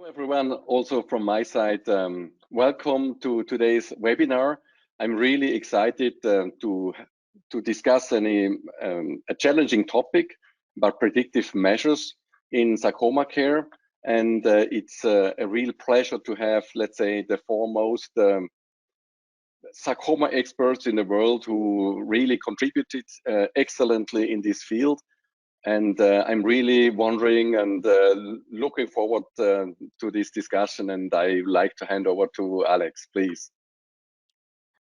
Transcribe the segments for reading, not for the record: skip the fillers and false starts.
Hello everyone, also from my side, welcome to today's webinar. I'm really excited to discuss a challenging topic about predictive measures in sarcoma care, and it's a real pleasure to have, let's say, the foremost sarcoma experts in the world who really contributed excellently in this field. And I'm really wondering and looking forward to this discussion, and I like to hand over to Alex, please.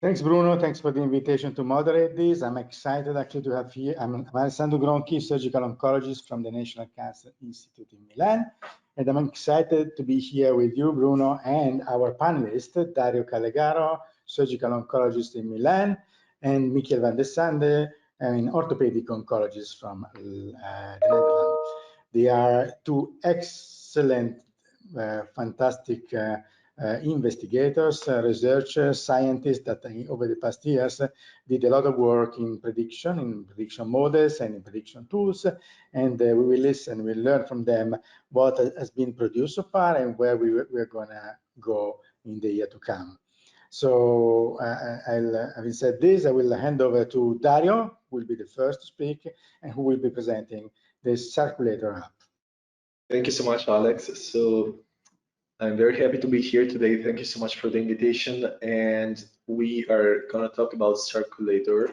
Thanks, Bruno. Thanks for the invitation to moderate this. I'm excited actually to have here. I'm Alessandro Gronchi, surgical oncologist from the National Cancer Institute in Milan. And I'm excited to be here with you, Bruno, and our panelist, Dario Callegaro, surgical oncologist in Milan, and Michiel van de Sande, an orthopedic oncologist from the Netherlands. They are two excellent, fantastic investigators, researchers, scientists that over the past years did a lot of work in prediction models and in prediction tools. And we will listen, we'll learn from them what has been produced so far and where we're gonna go in the year to come. So having said this, I will hand over to Dario, who will be the first to speak and who will be presenting the Circulator app. Thank you so much, Alex. So I'm very happy to be here today. Thank you so much for the invitation. And we are going to talk about Circulator.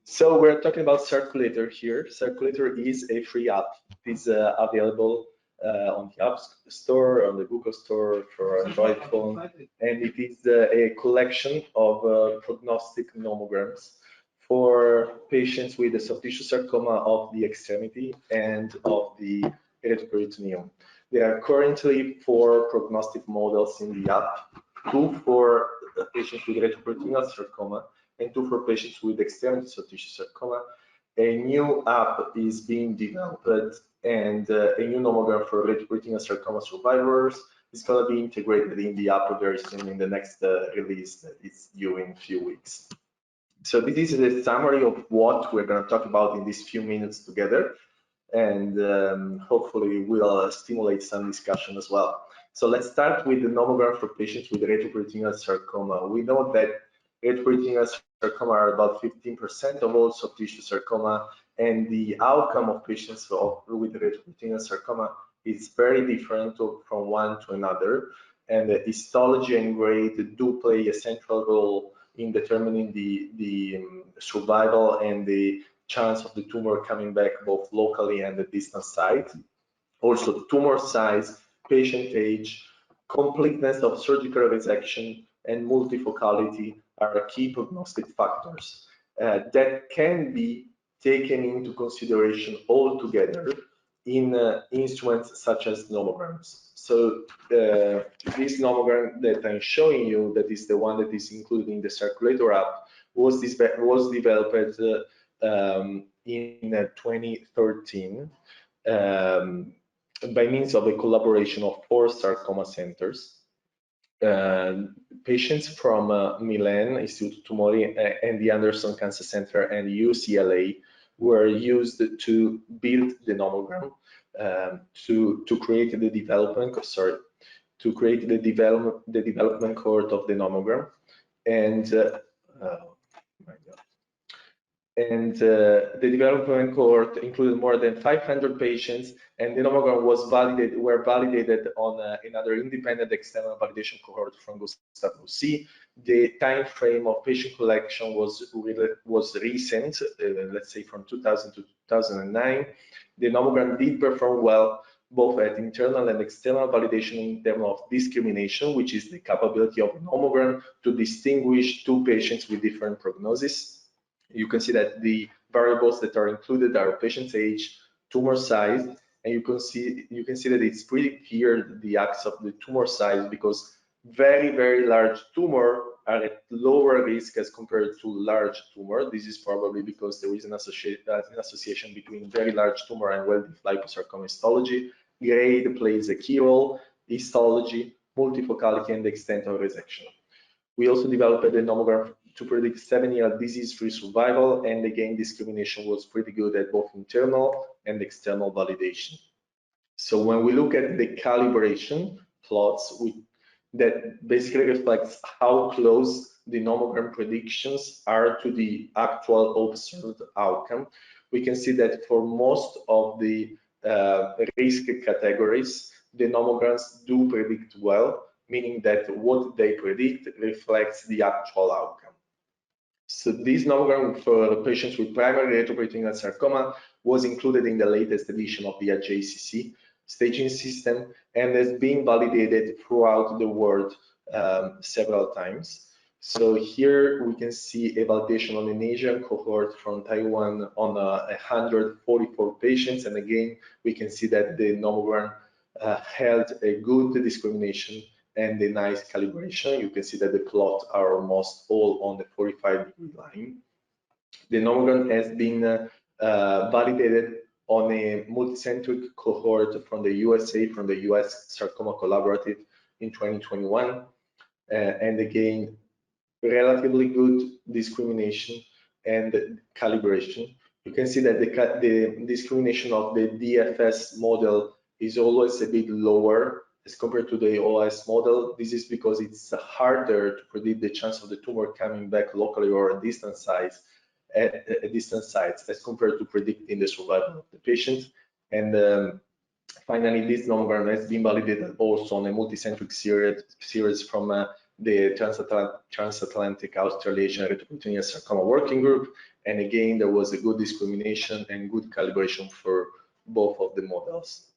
So we're talking about Circulator here. Circulator is a free app. It's available on the App Store, on the Google Store for Android phone, and it is a collection of prognostic nomograms for patients with a soft tissue sarcoma of the extremity and of the erythroperitoneum. There are currently 4 prognostic models in the app, 2 for patients with erythroperitoneal sarcoma and 2 for patients with extremity soft tissue sarcoma. A new app is being developed, and a new nomogram for erythroperitoneal sarcoma survivors is going to be integrated in the app very soon in the next release that is due in a few weeks. So this is a summary of what we're going to talk about in these few minutes together, and hopefully we'll stimulate some discussion as well. So let's start with the nomogram for patients with erythroperitoneal sarcoma. We know that erythroperitoneal sarcoma are about 15% of all soft tissue sarcoma, and the outcome of patients with erythroperitoneal sarcoma is very different from one to another, and the histology and grade do play a central role in determining the survival and the chance of the tumor coming back both locally and the distant site. Also, tumor size, patient age, completeness of surgical resection, and multifocality are key prognostic factors that can be taken into consideration altogether in instruments such as nomograms. So this nomogram that I'm showing you, that is the one that is included in the Circulator app, was developed in 2013 by means of a collaboration of 4 sarcoma centers. Patients from Milan, Istituto Tumori, and the Anderson Cancer Center and UCLA were used to build the nomogram, to create the development cohort of the nomogram, and the development cohort included more than 500 patients, and the nomogram were validated on another independent external validation cohort from Gustave Roussy. The time frame of patient collection was recent, let's say from 2000 to 2009. The nomogram did perform well both at internal and external validation in terms of discrimination, which is the capability of a nomogram to distinguish 2 patients with different prognosis. You can see that the variables that are included are patient's age, tumor size, and you can see that it's pretty clear the axis of the tumor size, because very large tumor are at lower risk as compared to large tumor. This is probably because there is an association between very large tumor and well-defined liposarcoma histology. Grade plays a key role, histology, multifocality, and the extent of resection. We also developed a nomogram to predict 7-year disease-free survival, and again, discrimination was pretty good at both internal and external validation. So when we look at the calibration plots that basically reflects how close the nomogram predictions are to the actual observed outcome. We can see that for most of the risk categories, the nomograms do predict well, meaning that what they predict reflects the actual outcome. So this nomogram for patients with primary retroperitoneal sarcoma was included in the latest edition of the JCC staging system and has been validated throughout the world several times. So here we can see a validation on an Asian cohort from Taiwan on 144 patients, and again we can see that the nomogram held a good discrimination and a nice calibration. You can see that the plots are almost all on the 45-degree line. The nomogram has been validated on a multicentric cohort from the USA, from the US Sarcoma Collaborative in 2021, and again, relatively good discrimination and calibration. You can see that the discrimination of the DFS model is always a bit lower as compared to the OS model. This is because it's harder to predict the chance of the tumor coming back locally or at distant sites as compared to predicting the survival of the patient. And finally, this nomogram has been validated also on a multicentric series from the Transatlantic Australasian Retroperitoneal Sarcoma Working Group. And again, there was a good discrimination and good calibration for both of the models.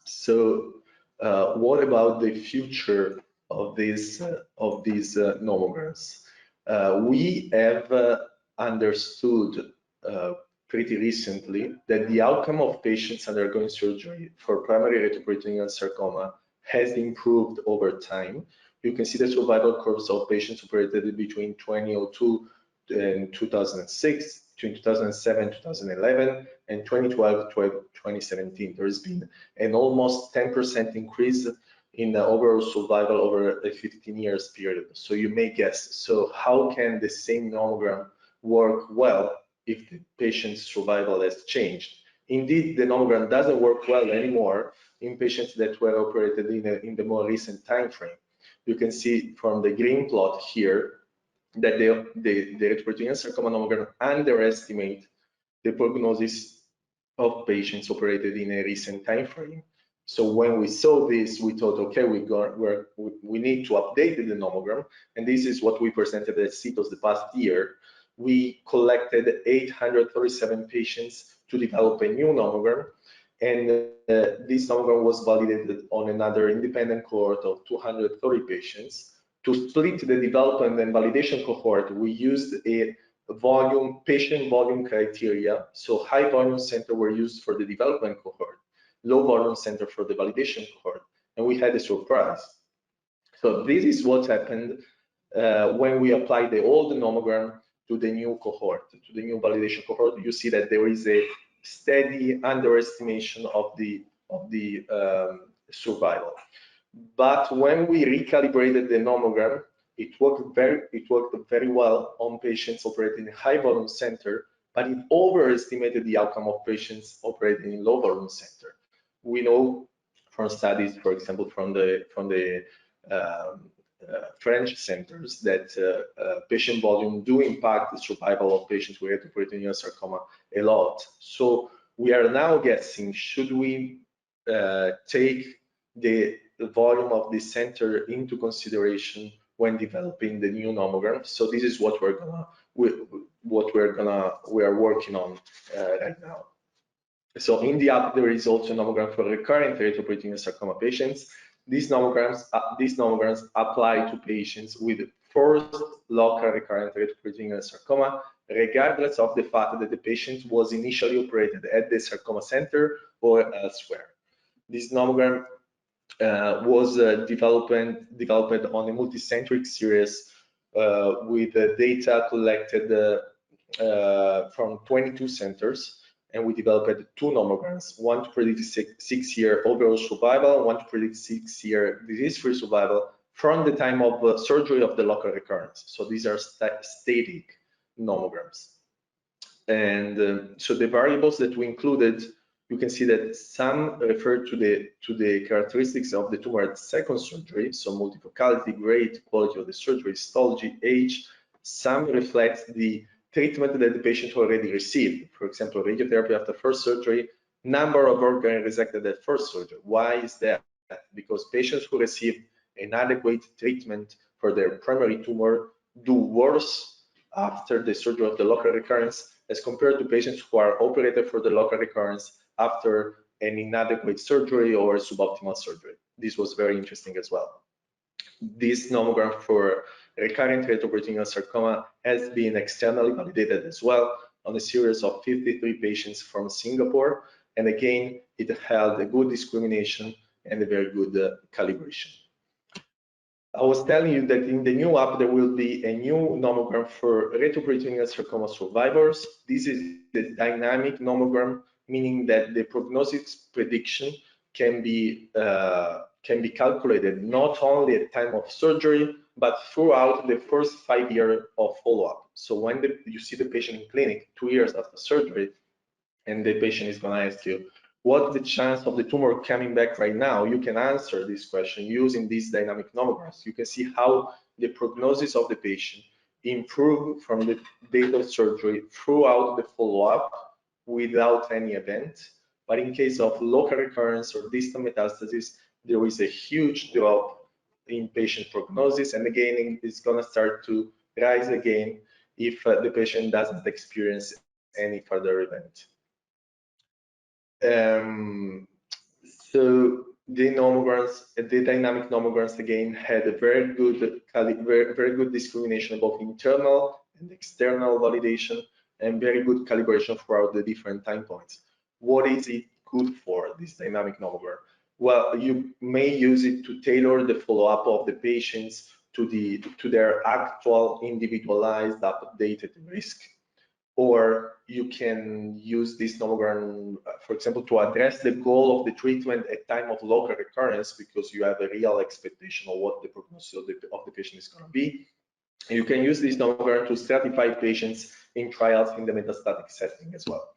So what about the future of these nomograms? We have understood pretty recently that the outcome of patients undergoing surgery for primary retroperitoneal sarcoma has improved over time. You can see the survival curves of patients operated between 2002 and 2006, between 2007 and 2011, and 2012 to 2017. There has been an almost 10% increase in the overall survival over a 15 years period. So you may guess, so how can the same nomogram work well if the patient's survival has changed? Indeed, the nomogram doesn't work well anymore in patients that were operated in the more recent time frame. You can see from the green plot here that the retroperitoneal sarcoma nomogram underestimate the prognosis of patients operated in a recent time frame. So when we saw this, we thought, okay, we need to update the nomogram, and this is what we presented at CITOS the past year. We collected 837 patients to develop a new nomogram, and this nomogram was validated on another independent cohort of 230 patients. To split the development and validation cohort, we used a patient volume criteria. So high volume center were used for the development cohort, low volume center for the validation cohort, and we had a surprise. So this is what happened when we applied the old nomogram to the new cohort, to the new validation cohort. You see that there is a steady underestimation of the survival. But when we recalibrated the nomogram, it worked very well on patients operating in high volume center, but it overestimated the outcome of patients operating in low volume center. We know from studies, for example, from the French centers, that patient volume do impact the survival of patients with retroperitoneal sarcoma a lot. So we are now guessing, should we take the volume of the center into consideration when developing the new nomogram? So this is what we are working on right now. So in the app, there is also a nomogram for recurrent retroperitoneal sarcoma patients. These nomograms apply to patients with first local recurrent retroperitoneal sarcoma, regardless of the fact that the patient was initially operated at the sarcoma center or elsewhere. This nomogram was developed on a multicentric series with data collected from 22 centers. And we developed two nomograms, one to predict 6-year overall survival, one to predict 6-year disease-free survival from the time of surgery of the local recurrence. So these are static nomograms. And so the variables that we included, you can see that some refer to the characteristics of the tumor at second surgery, so multifocality, grade, quality of the surgery, histology, age. Some reflect the treatment that the patient already received. For example, radiotherapy after first surgery, number of organs resected at first surgery. Why is that? Because patients who receive inadequate treatment for their primary tumor do worse after the surgery of the local recurrence as compared to patients who are operated for the local recurrence after an inadequate surgery or suboptimal surgery. This was very interesting as well. This nomogram for recurrent retroperitoneal sarcoma has been externally validated as well on a series of 53 patients from Singapore. And again, it held a good discrimination and a very good calibration. I was telling you that in the new app, there will be a new nomogram for retroperitoneal sarcoma survivors. This is the dynamic nomogram, meaning that the prognosis prediction can be calculated not only at time of surgery, but throughout the first 5 years of follow-up. So when you see the patient in clinic 2 years after surgery, and the patient is going to ask you, what's the chance of the tumor coming back right now? You can answer this question using these dynamic nomograms. You can see how the prognosis of the patient improved from the date of surgery throughout the follow-up without any event. But in case of local recurrence or distant metastasis, there is a huge drop in patient prognosis. And again, it's going to start to rise again if the patient doesn't experience any further event. So the nomograms, the dynamic nomograms again had a very good discrimination, both internal and external validation, and very good calibration throughout the different time points. What is it good for, this dynamic nomogram? Well, you may use it to tailor the follow-up of the patients to their actual individualized updated risk. Or you can use this nomogram, for example, to address the goal of the treatment at time of local recurrence, because you have a real expectation of what the prognosis of the patient is going to be. And you can use this nomogram to stratify patients in trials in the metastatic setting as well.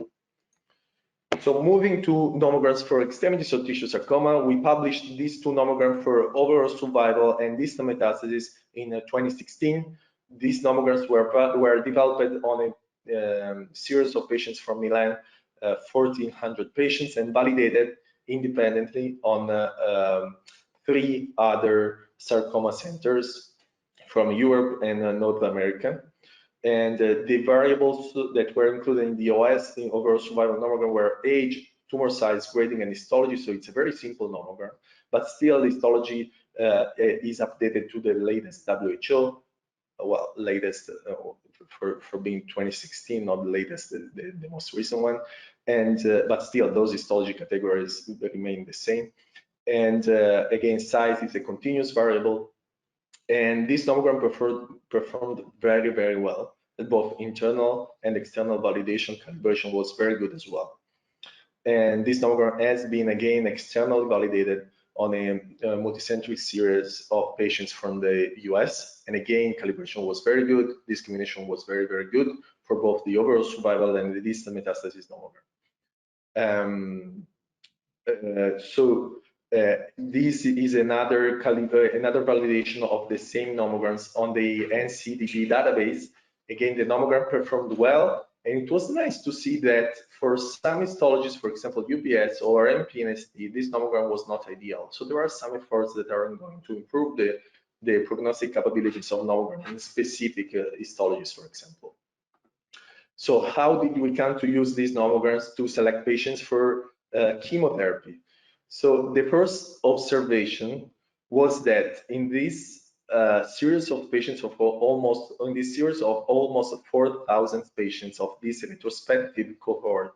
So moving to nomograms for extremities of tissue sarcoma, we published these two nomograms for overall survival and distant metastasis in 2016. These nomograms were developed on a series of patients from Milan, 1,400 patients, and validated independently on 3 other sarcoma centers from Europe and North America. And the variables that were included in the OS, in overall survival nomogram, were age, tumor size, grading, and histology. So it's a very simple nomogram, but still the histology is updated to the latest WHO. Well, latest for being 2016, not the latest, the most recent one. And but still, those histology categories remain the same. And again, size is a continuous variable. And this nomogram performed very, very well. Both internal and external validation calibration was very good as well. And this nomogram has been again externally validated on a multicentric series of patients from the US. And again, calibration was very good. Discrimination was very, very good for both the overall survival and the distant metastasis nomogram. This is another validation of the same nomograms on the NCDB database. Again, the nomogram performed well, and it was nice to see that for some histologies, for example, UPS or MPNST, this nomogram was not ideal. So there are some efforts that are going to improve the prognostic capabilities of nomogram in specific histologies, for example. So how did we come to use these nomograms to select patients for chemotherapy? So the first observation was that in this series of patients of almost 4,000 patients of this retrospective cohort,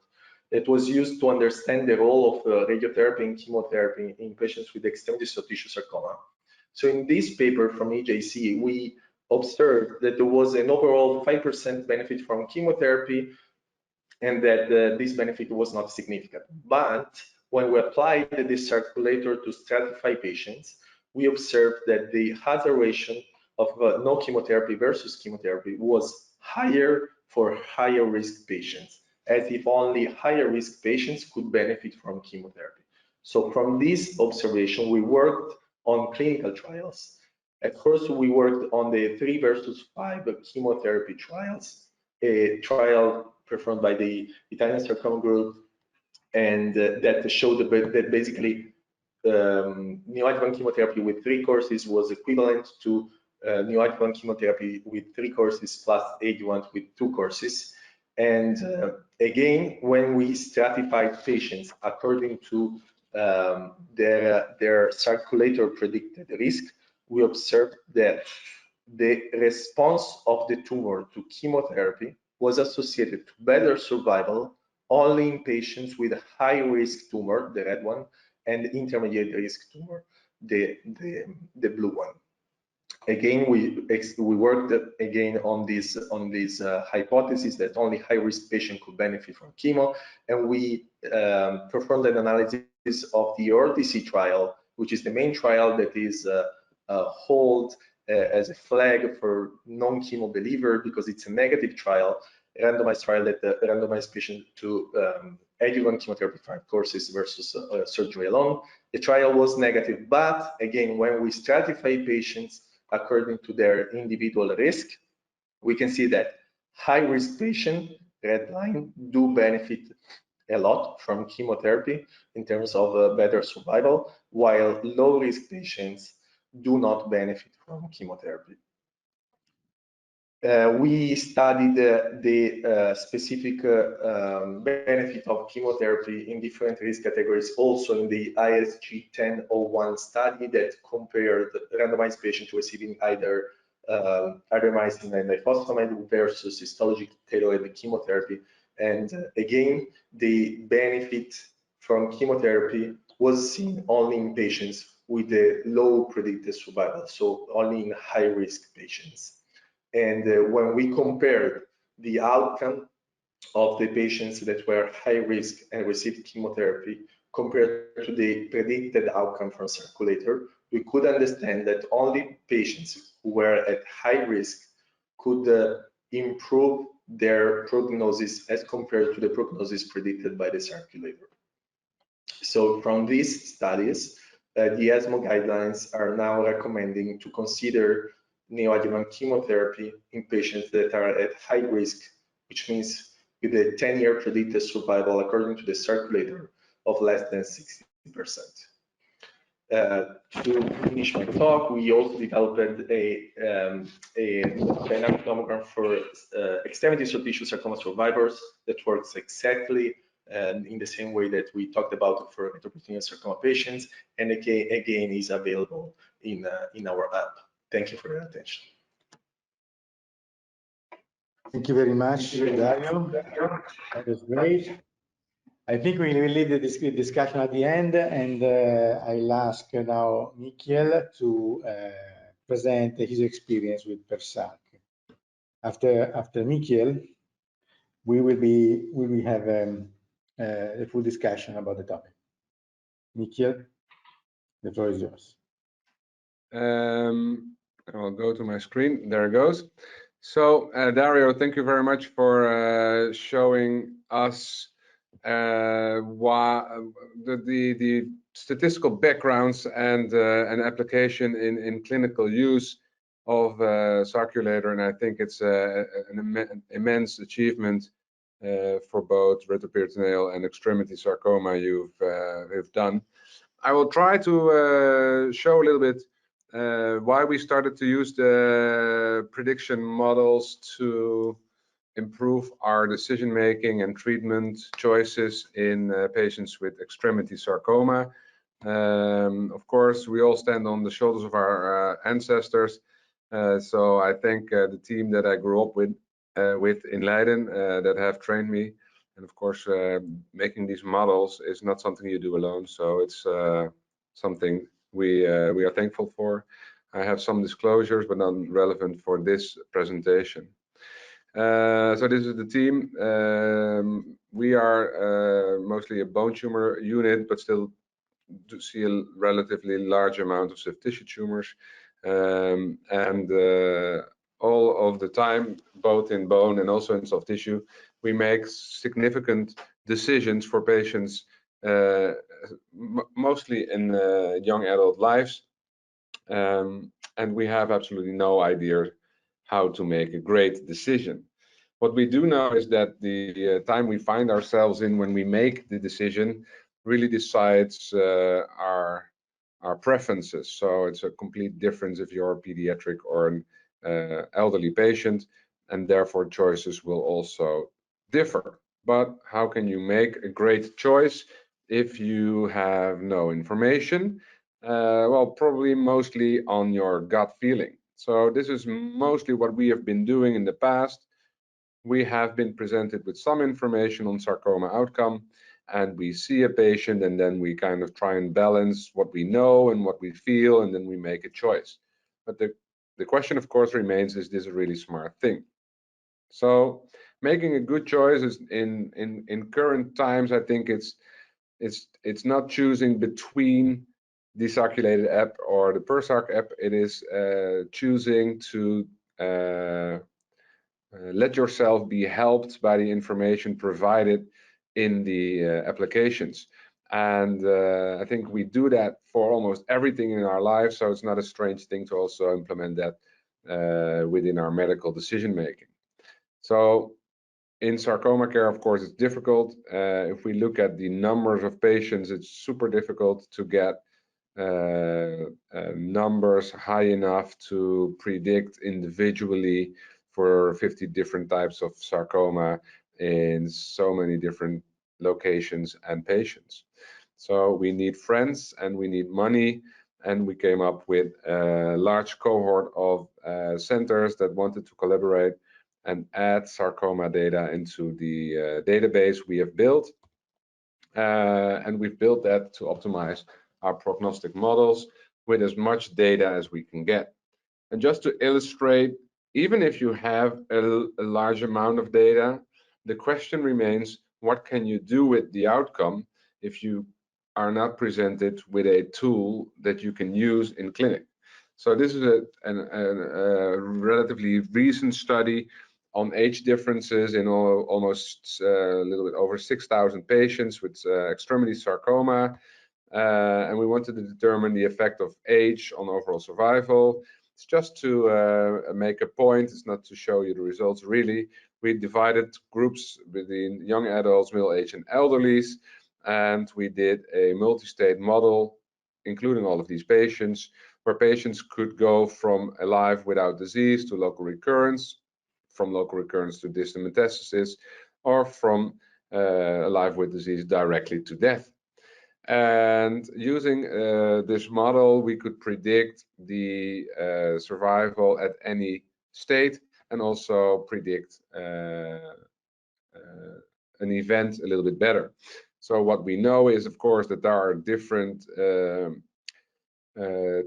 that was used to understand the role of radiotherapy and chemotherapy in patients with extremities of tissue sarcoma. So in this paper from EJC, we observed that there was an overall 5% benefit from chemotherapy, and that this benefit was not significant. But when we applied this circulator to stratify patients, we observed that the hazard ratio of no chemotherapy versus chemotherapy was higher for higher risk patients. as if only higher risk patients could benefit from chemotherapy. So from this observation, we worked on clinical trials. At first, we worked on the 3 versus 5 chemotherapy trials, a trial performed by the Italian Sarcoma group, and that showed that basically neoadjuvant chemotherapy with 3 courses was equivalent to neoadjuvant chemotherapy with 3 courses plus adjuvant with 2 courses. And again, when we stratified patients according to their circulator predicted risk, we observed that the response of the tumor to chemotherapy was associated to better survival only in patients with a high risk tumor, the red one, and intermediate risk tumor, the blue one. Again, we worked again on this hypothesis that only high risk patient could benefit from chemo, and we performed an analysis of the ORDC trial, which is the main trial that is held as a flag for non-chemo believer because it's a negative trial, a randomized trial that randomized patient to adjuvant chemotherapy 5 courses versus surgery alone. The trial was negative, but again, when we stratify patients according to their individual risk, we can see that high-risk patients, red line, do benefit a lot from chemotherapy in terms of better survival, while low-risk patients do not benefit from chemotherapy. We studied the specific benefit of chemotherapy in different risk categories, also in the ISG 1001 study that compared randomized patients receiving either adriamycin and ifosfamide versus histology tailored chemotherapy. And again, the benefit from chemotherapy was seen only in patients with a low predicted survival, so only in high-risk patients. And when we compared the outcome of the patients that were high risk and received chemotherapy compared to the predicted outcome from circulator, we could understand that only patients who were at high risk could improve their prognosis as compared to the prognosis predicted by the circulator. So from these studies, the ESMO guidelines are now recommending to consider neoadjuvant chemotherapy in patients that are at high risk, which means with a 10-year predicted survival according to the circulator of less than 60%. To finish my talk, we also developed a dynamic nomogram for extremities of tissue sarcoma survivors that works exactly in the same way that we talked about for retroperitoneal sarcoma patients, and again is available in our app. Thank you for your attention. Thank you very much, Dario. That was great. I think we will leave the discussion at the end, and I'll ask now Michiel to present his experience with PERSAC. After Michiel, we will have a full discussion about the topic. Michiel, the floor is yours. I'll go to my screen. There it goes. So, Dario, thank you very much for showing us the statistical backgrounds and an application in clinical use of Sarculator, and I think it's an immense achievement for both retroperitoneal and extremity sarcoma you've done. I will try to show a little bit why we started to use the prediction models to improve our decision making and treatment choices in patients with extremity sarcoma. Of course, we all stand on the shoulders of our ancestors, so I thank the team that I grew up with in Leiden that have trained me. And of course, making these models is not something you do alone, so it's something we are thankful for. I have some disclosures, but not relevant for this presentation. So this is the team. We are mostly a bone tumor unit, but still do see a relatively large amount of soft tissue tumors. And all of the time, both in bone and also in soft tissue, we make significant decisions for patients, mostly in young adult lives, and we have absolutely no idea how to make a great decision. What we do know is that the time we find ourselves in when we make the decision really decides our preferences. So it's a complete difference if you're a pediatric or an elderly patient, and therefore choices will also differ. But how can you make a great choice if you have no information? Well, probably mostly on your gut feeling. So this is mostly what we have been doing in the past. We have been presented with some information on sarcoma outcome, and we see a patient, and then we kind of try and balance what we know and what we feel, and then we make a choice. But the question, of course, remains, is this a really smart thing? So making a good choice is in current times, I think it's not choosing between the Sarculated app or the PerSarc app. It is choosing to let yourself be helped by the information provided in the applications. And I think we do that for almost everything in our lives, so it's not a strange thing to also implement that within our medical decision making. So in sarcoma care, of course, it's difficult. If we look at the numbers of patients, it's super difficult to get numbers high enough to predict individually for 50 different types of sarcoma in so many different locations and patients. So we need friends and we need money, and we came up with a large cohort of centers that wanted to collaborate and add sarcoma data into the database we have built. And we've built that to optimize our prognostic models with as much data as we can get. And just to illustrate, even if you have a large amount of data, the question remains, what can you do with the outcome if you are not presented with a tool that you can use in clinic? So this is a relatively recent study on age differences in almost a little bit over 6,000 patients with extremity sarcoma. And we wanted to determine the effect of age on overall survival. It's just to make a point, it's not to show you the results really. We divided groups between young adults, middle age, and elderlies, and we did a multi-state model, including all of these patients, where patients could go from alive without disease to local recurrence, from local recurrence to distant metastasis, or from alive with disease directly to death. And using this model, we could predict the survival at any state, and also predict an event a little bit better. So what we know is, of course, that there are different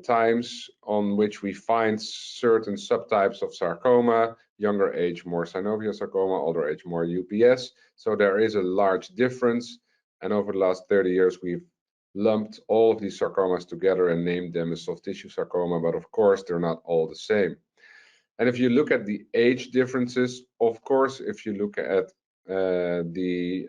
times on which we find certain subtypes of sarcoma. Younger age, more synovial sarcoma, older age, more UPS. So there is a large difference. And over the last 30 years, we've lumped all of these sarcomas together and named them as soft tissue sarcoma, but of course, they're not all the same. And if you look at the age differences, of course, if you look at the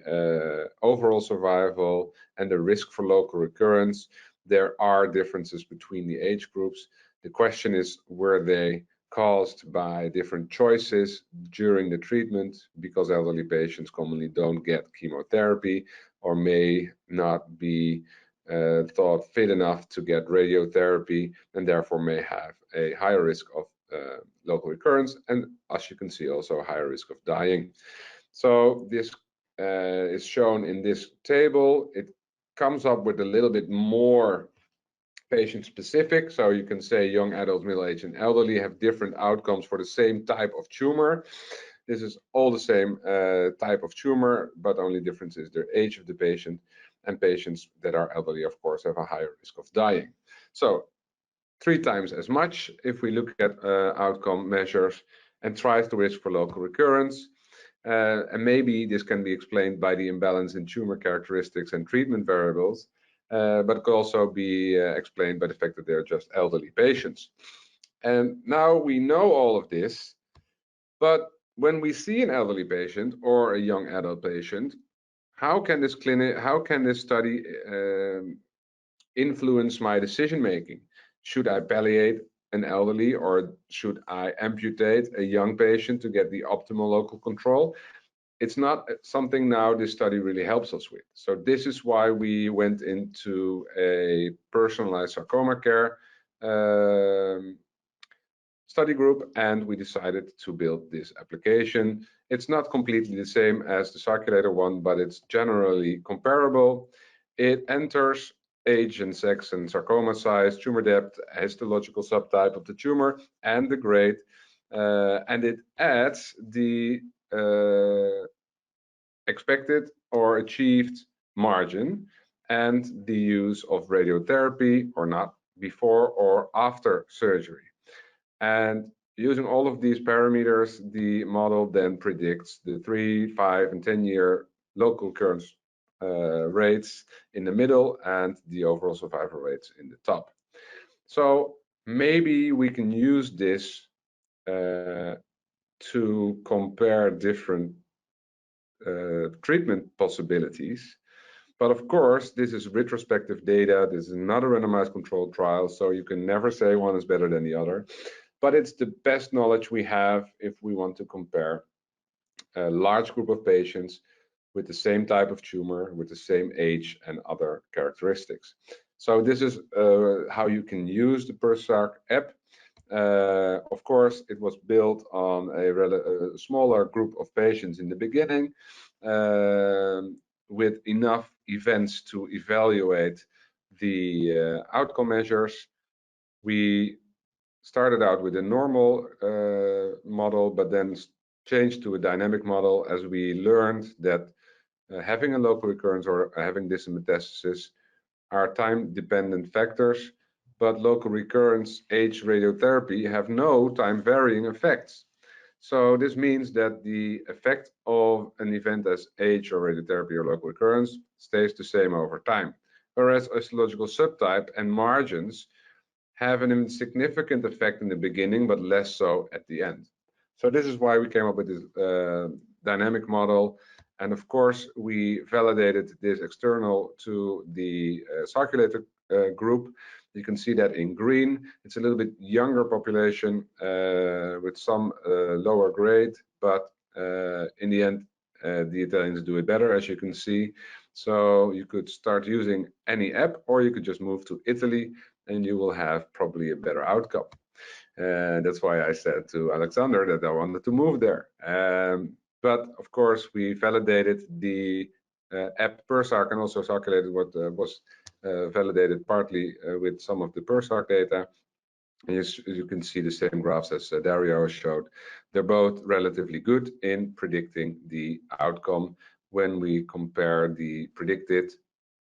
overall survival and the risk for local recurrence, there are differences between the age groups. The question is, were they caused by different choices during the treatment, because elderly patients commonly don't get chemotherapy or may not be thought fit enough to get radiotherapy, and therefore may have a higher risk of local recurrence, and as you can see, also a higher risk of dying. So this is shown in this table. It comes up with a little bit more patient specific. So you can say young adults, middle age, and elderly have different outcomes for the same type of tumor. This is all the same type of tumor, but only difference is the age of the patient, and patients that are elderly, of course, have a higher risk of dying. So 3 times as much if we look at outcome measures, and twice the risk for local recurrence. And maybe this can be explained by the imbalance in tumor characteristics and treatment variables, but it could also be explained by the fact that they're just elderly patients. And now we know all of this, but when we see an elderly patient or a young adult patient, how can this study influence my decision making? Should I palliate an elderly, or should I amputate a young patient to get the optimal local control? It's not something now this study really helps us with. So this is why we went into a personalized sarcoma care study group, and we decided to build this application. It's not completely the same as the circulator one, but it's generally comparable. It enters age and sex and sarcoma size, tumor depth, histological subtype of the tumor, and the grade, and it adds the expected or achieved margin and the use of radiotherapy or not before or after surgery. And using all of these parameters, the model then predicts the 3, 5, and 10-year local recurrence rates in the middle and the overall survival rates in the top. So maybe we can use this to compare different treatment possibilities. But of course, this is retrospective data. This is not a randomized controlled trial, so you can never say one is better than the other. But it's the best knowledge we have if we want to compare a large group of patients with the same type of tumor, with the same age and other characteristics. So this is how you can use the PERSARC app. Of course, it was built on a smaller group of patients in the beginning, with enough events to evaluate the outcome measures. We started out with a normal model, but then changed to a dynamic model as we learned that having a local recurrence or having distant metastasis are time-dependent factors, but local recurrence, age, radiotherapy have no time-varying effects. So this means that the effect of an event as age or radiotherapy or local recurrence stays the same over time, whereas histological subtype and margins have an insignificant effect in the beginning, but less so at the end. So this is why we came up with this dynamic model. And of course, we validated this external to the circulator group. You can see that in green. It's a little bit younger population with some lower grade, but in the end, the Italians do it better, as you can see. So you could start using any app, or you could just move to Italy, and you will have probably a better outcome. That's why I said to Alessandro that I wanted to move there. But of course, we validated the app PERSARC and also calculated what was validated partly with some of the PERSARC data. And you can see the same graphs as Dario showed. They're both relatively good in predicting the outcome when we compare the predicted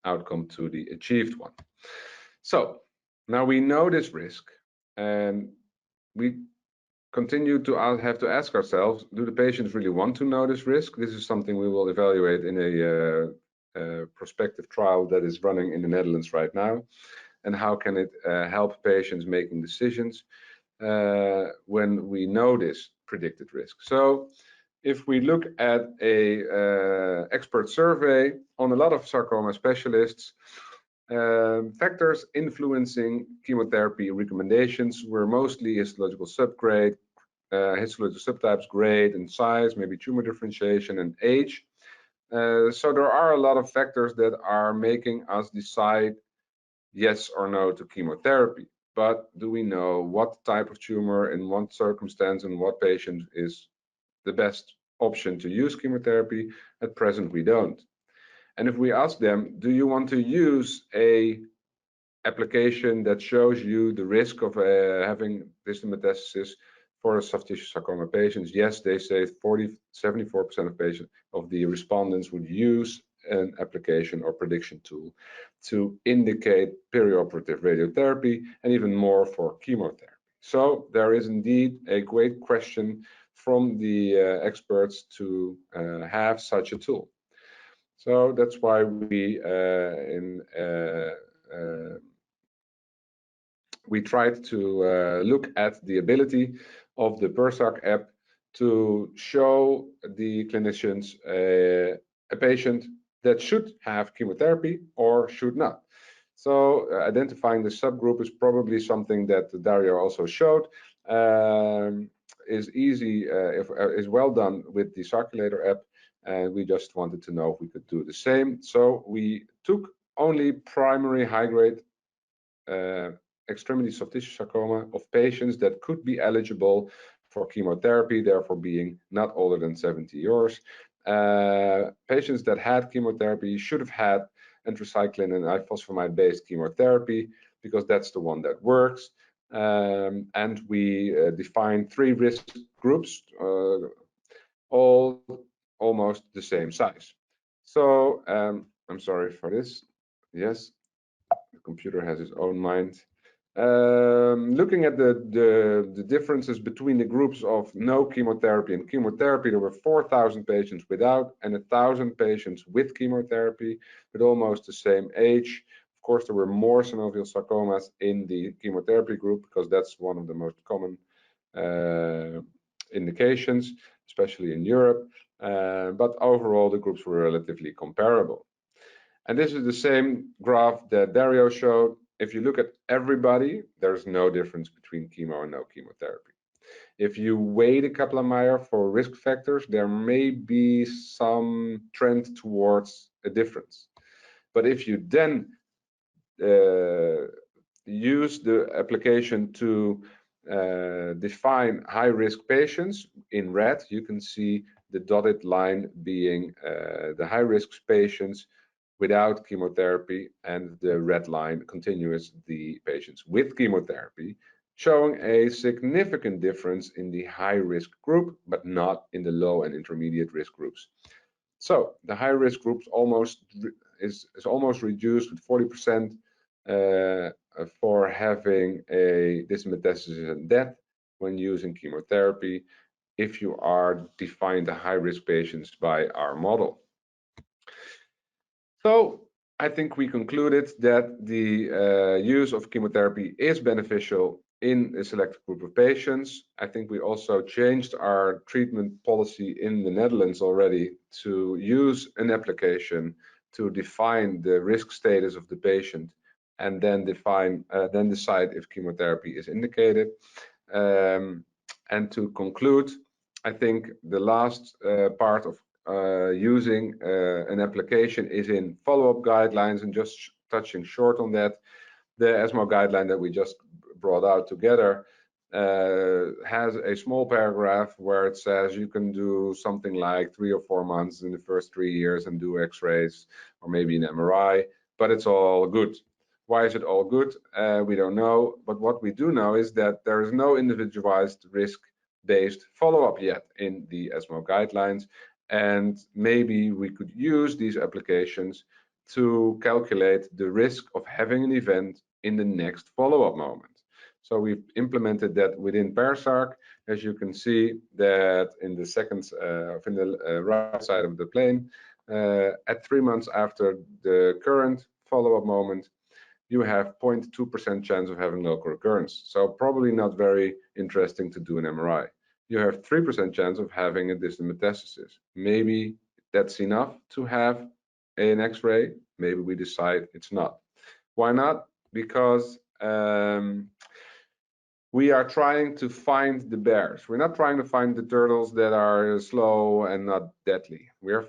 outcome to the achieved one. So now we know this risk, and we continue to have to ask ourselves, do the patients really want to know this risk? This is something we will evaluate in a prospective trial that is running in the Netherlands right now. And how can it help patients making decisions when we know this predicted risk? So if we look at a expert survey on a lot of sarcoma specialists, factors influencing chemotherapy recommendations were mostly histological subgrade, histological subtypes, grade and size, maybe tumor differentiation and age. So there are a lot of factors that are making us decide yes or no to chemotherapy. But do we know what type of tumor, in what circumstance, and what patient is the best option to use chemotherapy? At present, we don't. And if we ask them, do you want to use a application that shows you the risk of having distant metastasis for soft tissue sarcoma patients? Yes, they say 74% of patients, of the respondents, would use an application or prediction tool to indicate perioperative radiotherapy, and even more for chemotherapy. So there is indeed a great question from the experts to have such a tool. So that's why we we tried to look at the ability of the PERSARC app to show the clinicians a patient that should have chemotherapy or should not. So identifying the subgroup is probably something that Dario also showed. Is easy, is well done with the Sarculator app, and we just wanted to know if we could do the same. So we took only primary high-grade extremity soft tissue sarcoma of patients that could be eligible for chemotherapy, therefore being not older than 70 years. Patients that had chemotherapy should have had anthracycline and ifosfamide-based chemotherapy because that's the one that works. And we defined 3 risk groups, all almost the same size. So I'm sorry for this. Yes, the computer has its own mind. Looking at the differences between the groups of no chemotherapy and chemotherapy, there were 4,000 patients without and 1,000 patients with chemotherapy with almost the same age. Of course, there were more synovial sarcomas in the chemotherapy group because that's one of the most common indications, especially in Europe. But overall, the groups were relatively comparable. And this is the same graph that Dario showed. If you look at everybody, there's no difference between chemo and no chemotherapy. If you weigh the Kaplan-Meier for risk factors, there may be some trend towards a difference. But if you then use the application to define high-risk patients, in red, you can see the dotted line being the high-risk patients without chemotherapy, and the red line continues the patients with chemotherapy, showing a significant difference in the high-risk group, but not in the low and intermediate risk groups. So the high-risk groups is almost reduced with 40% for having a distant metastasis and death when using chemotherapy, if you are defined the high-risk patients by our model. So I think we concluded that the use of chemotherapy is beneficial in a select group of patients. I think we also changed our treatment policy in the Netherlands already to use an application to define the risk status of the patient and then decide if chemotherapy is indicated. And to conclude, I think the last part of using an application is in follow-up guidelines, and just touching short on that, the ESMO guideline that we just brought out together has a small paragraph where it says you can do something like 3 or 4 months in the first 3 years and do x-rays or maybe an MRI, but it's all good. Why is it all good? We don't know, but what we do know is that there is no individualized risk-based follow-up yet in the ESMO guidelines. And maybe we could use these applications to calculate the risk of having an event in the next follow-up moment. So we've implemented that within PERSARC. As you can see that in the right side of the plane, at 3 months after the current follow-up moment, you have 0.2% chance of having local recurrence. So probably not very interesting to do an MRI. You have 3% chance of having a distant metastasis. Maybe that's enough to have an X-ray. Maybe we decide it's not. Why not? Because we are trying to find the bears. We're not trying to find the turtles that are slow and not deadly. We're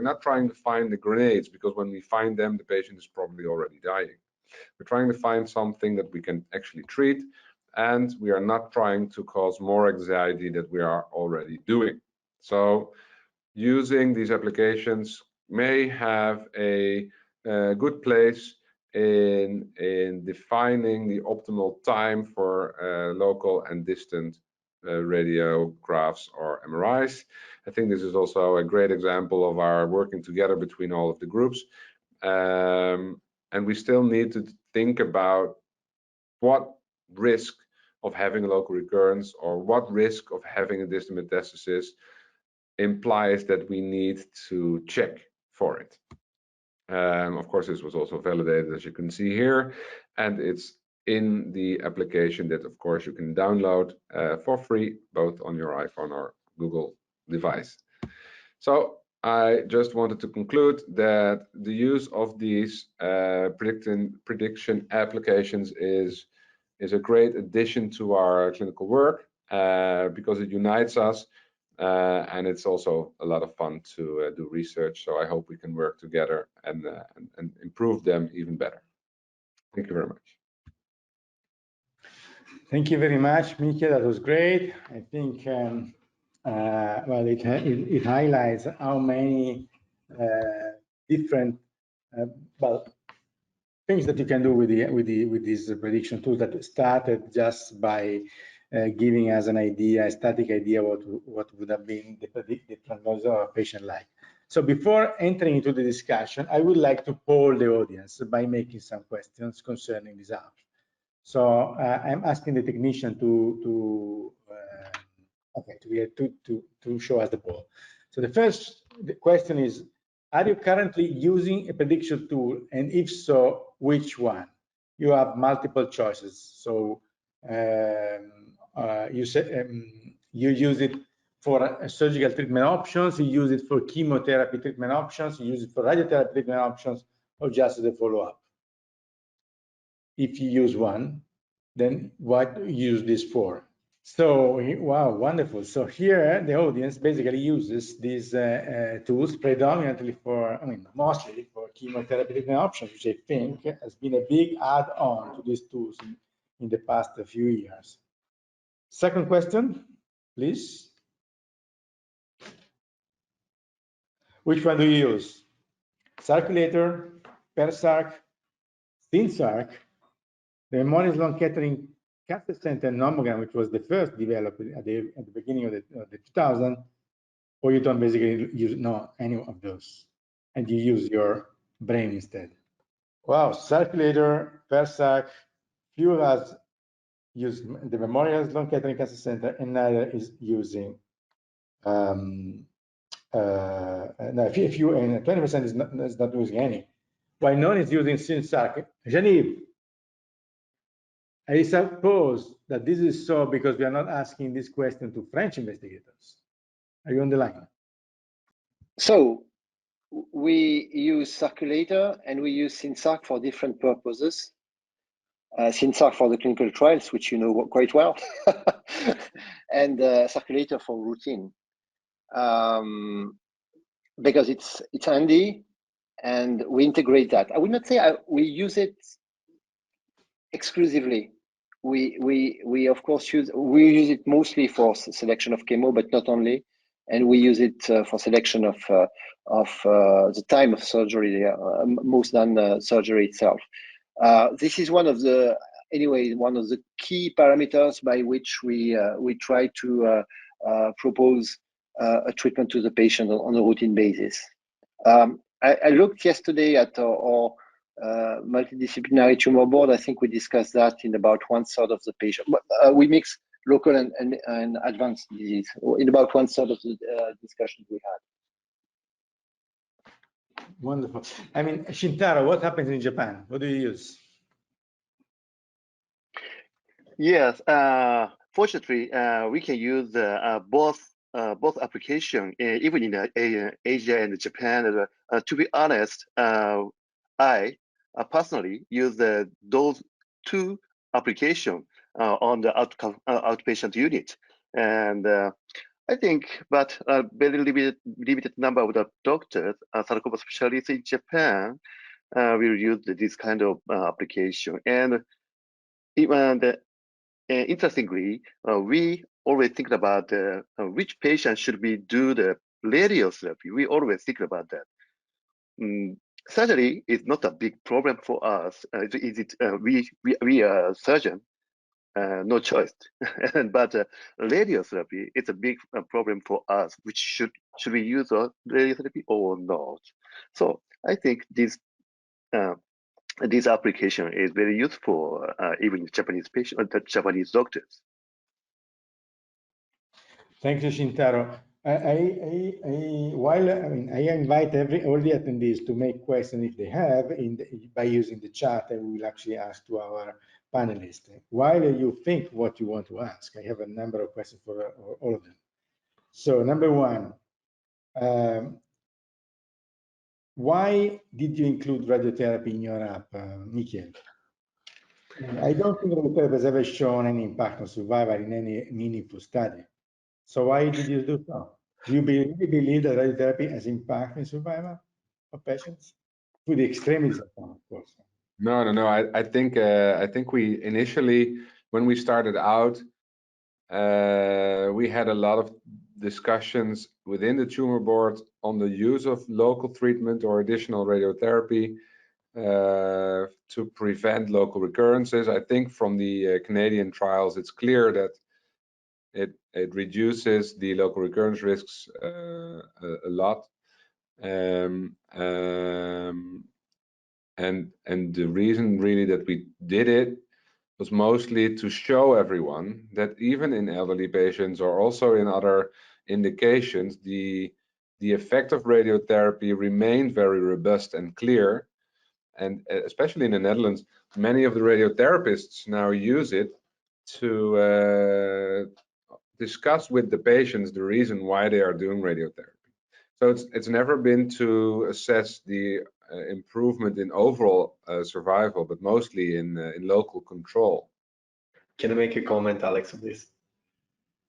not trying to find the grenades, because when we find them, the patient is probably already dying. We're trying to find something that we can actually treat, and we are not trying to cause more anxiety that we are already doing. So using these applications may have a good place in defining the optimal time for local and distant radiographs or MRIs. I think this is also a great example of our working together between all of the groups. And we still need to think about what risk of having a local recurrence or what risk of having a distant metastasis implies that we need to check for it. Of course, this was also validated, as you can see here, and it's in the application that, of course, you can download for free, both on your iPhone or Google device. So I just wanted to conclude that the use of these prediction applications is a great addition to our clinical work because it unites us, and it's also a lot of fun to do research. So I hope we can work together and improve them even better. Thank you very much. Thank you very much, Michiel. That was great. I think well, it highlights how many different well, things that you can do with this prediction tool that started just by giving us an idea, a static idea what would have been the prognosis of a patient like. So before entering into the discussion, I would like to poll the audience by making some questions concerning this app. So I'm asking the technician to show us the poll. So the first question is, are you currently using a prediction tool, and if so, which one? You have multiple choices. So you use it for surgical treatment options, you use it for chemotherapy treatment options, you use it for radiotherapy treatment options, or just as a follow-up. If you use one, then what do you use this for? So, wow, wonderful. So here, the audience basically uses these tools predominantly for, mostly for chemotherapy treatment options, which I think has been a big add-on to these tools in the past few years. Second question, please. Which one do you use? Circulator, PERSARC, SynSarc, the Memorial Sloan Kettering Cancer Center Nomogram, which was the first developed at the beginning of the 2000s, or you don't basically use any of those, and you use your brain instead. Wow, Circulator, PERSARC, few has used the Memorial Sloan Kettering Cancer Center, and neither is using no, few and 20% is not using any. Why none is using SynSarc? Janib, I suppose that this is so because we are not asking this question to French investigators. Are you on the line? So we use Circulator and we use SynSarc for different purposes. SynSarc for the clinical trials, which you know quite well, and Circulator for routine. Because it's handy and we integrate that. I would not say we use it exclusively. We of course use it mostly for selection of chemo, but not only. And we use it for selection of the time of surgery, most than surgery itself. This is one of the key parameters by which we try to propose a treatment to the patient on a routine basis. I looked yesterday at our multidisciplinary tumor board. I think we discussed that in about 1/3 of the patient. We mix local and advanced disease in about 1/3 of the discussions we had. Wonderful. I mean, Shintaro, what happens in Japan? What do you use? Yes, fortunately, we can use both application even in Asia and Japan. To be honest, I personally use those two applications on the outpatient unit, and I think, but a very limited number of the doctors, sarcoma specialists in Japan, will use this kind of application. And even interestingly, we always think about which patient should we do the radiotherapy. We always think about that. Surgery is not a big problem for us. We are a surgeon, no choice. But radiotherapy is a big problem for us. Which should we use radiotherapy or not? So I think this application is very useful even Japanese patients, Japanese doctors. Thank you, Shintaro. I invite all the attendees to make questions if they have by using the chat, and we will actually ask to our panelists. While you think what you want to ask, I have a number of questions for all of them. So number one, why did you include radiotherapy in your app, Michiel? I don't think radiotherapy has ever shown any impact on survival in any meaningful study. So why did you do so? Do you really believe that radiotherapy has impact in survival of patients? To the extremities of course. No. I think we initially, when we started out, we had a lot of discussions within the tumor board on the use of local treatment or additional radiotherapy to prevent local recurrences. I think from the Canadian trials, it's clear that it reduces the local recurrence risks a lot. And the reason really that we did it was mostly to show everyone that even in elderly patients or also in other indications, the effect of radiotherapy remained very robust and clear. And especially in the Netherlands, many of the radiotherapists now use it to discuss with the patients the reason why they are doing radiotherapy. So it's never been to assess the improvement in overall survival, but mostly in local control. Can I make a comment, Alex, on this?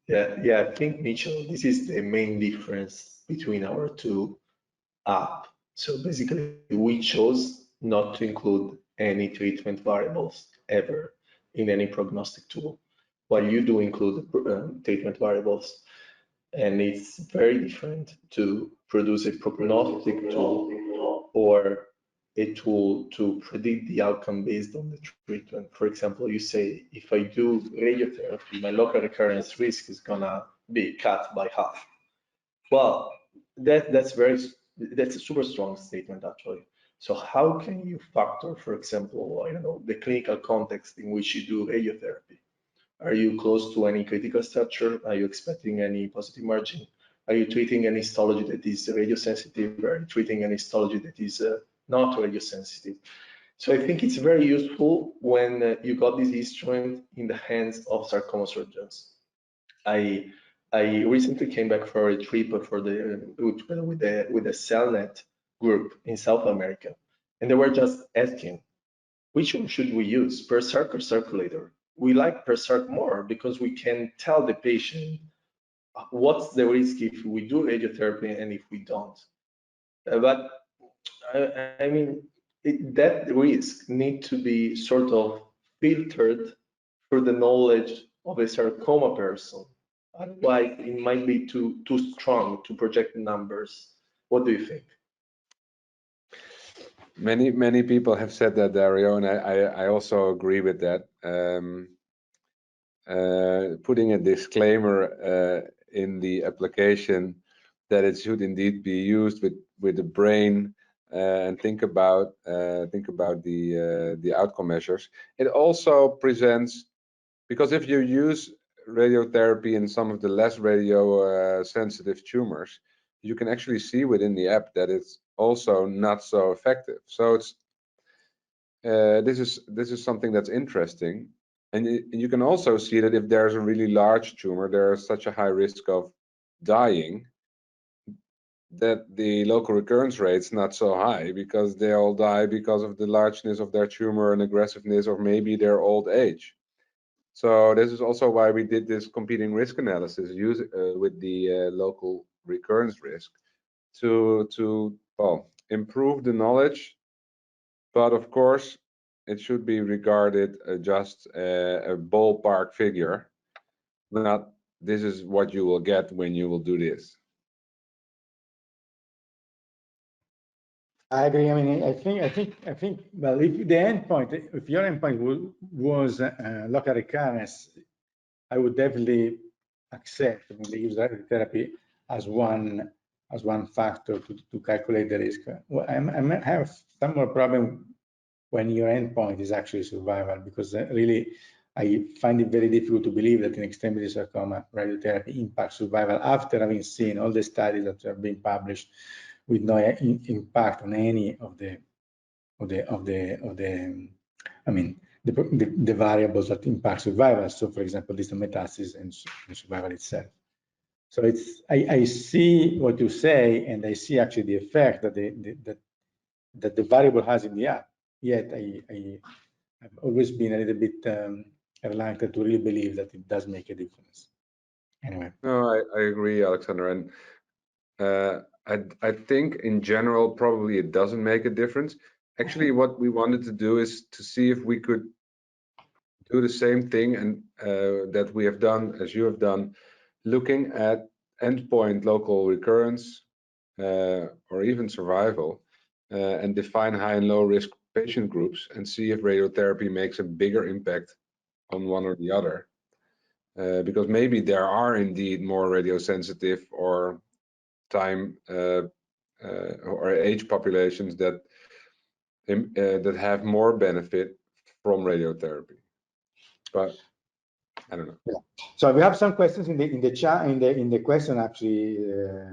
Yeah, I think, Michiel, this is the main difference between our two apps. So basically, we chose not to include any treatment variables ever in any prognostic tool, while you do include treatment variables. And it's very different to produce a prognostic tool or a tool to predict the outcome based on the treatment. For example, you say, if I do radiotherapy, my local recurrence risk is gonna be cut by half. Well, that's a super strong statement, actually. So how can you factor, for example, I don't know, the clinical context in which you do radiotherapy? Are you close to any critical structure? Are you expecting any positive margin? Are you treating any histology that is radiosensitive? Are you treating any histology that is not radiosensitive? So I think it's very useful when you got this instrument in the hands of sarcoma surgeons. I recently came back for a trip with the CellNet group in South America, and they were just asking, which one should we use, PERSARC or circulator? We like PERSARC more because we can tell the patient what's the risk if we do radiotherapy and if we don't. But I mean, that risk needs to be sort of filtered through the knowledge of a sarcoma person. Otherwise, it might be too strong to project numbers. What do you think? Many people have said that, Dario, and I also agree with that. Putting a disclaimer in the application that it should indeed be used with the brain and think about the outcome measures. It also presents, because if you use radiotherapy in some of the less radio sensitive tumors, you can actually see within the app that it's also not so effective. So it's this is something that's interesting, and you can also see that if there's a really large tumor, there's such a high risk of dying that the local recurrence rate's not so high, because they all die because of the largeness of their tumor and aggressiveness, or maybe their old age. So this is also why we did this competing risk analysis with the local recurrence risk to well, improve the knowledge. But of course, it should be regarded just a ballpark figure, not this is what you will get when you will do this. I agree. I mean, I think. Well, if the endpoint, if your endpoint was local recurrence, I would definitely accept the use of radiotherapy as one factor to calculate the risk. Well, I have some more problem when your endpoint is actually survival, because really I find it very difficult to believe that in extremity sarcoma radiotherapy impacts survival after having seen all the studies that have been published with no impact on any of the I mean, the variables that impact survival. So, for example, distant metastasis and survival itself. So I see what you say, and I see actually the effect that the variable has in the app. Yet I've always been a little bit reluctant to really believe that it does make a difference. Anyway. No, I agree, Alessandro, and I think in general probably it doesn't make a difference. Actually, what we wanted to do is to see if we could do the same thing and that we have done, as you have done, looking at endpoint local recurrence or even survival, and define high and low risk patient groups and see if radiotherapy makes a bigger impact on one or the other. Because maybe there are indeed more radiosensitive or time or age populations that have more benefit from radiotherapy. But I don't know. Yeah. So we have some questions in the chat in the question actually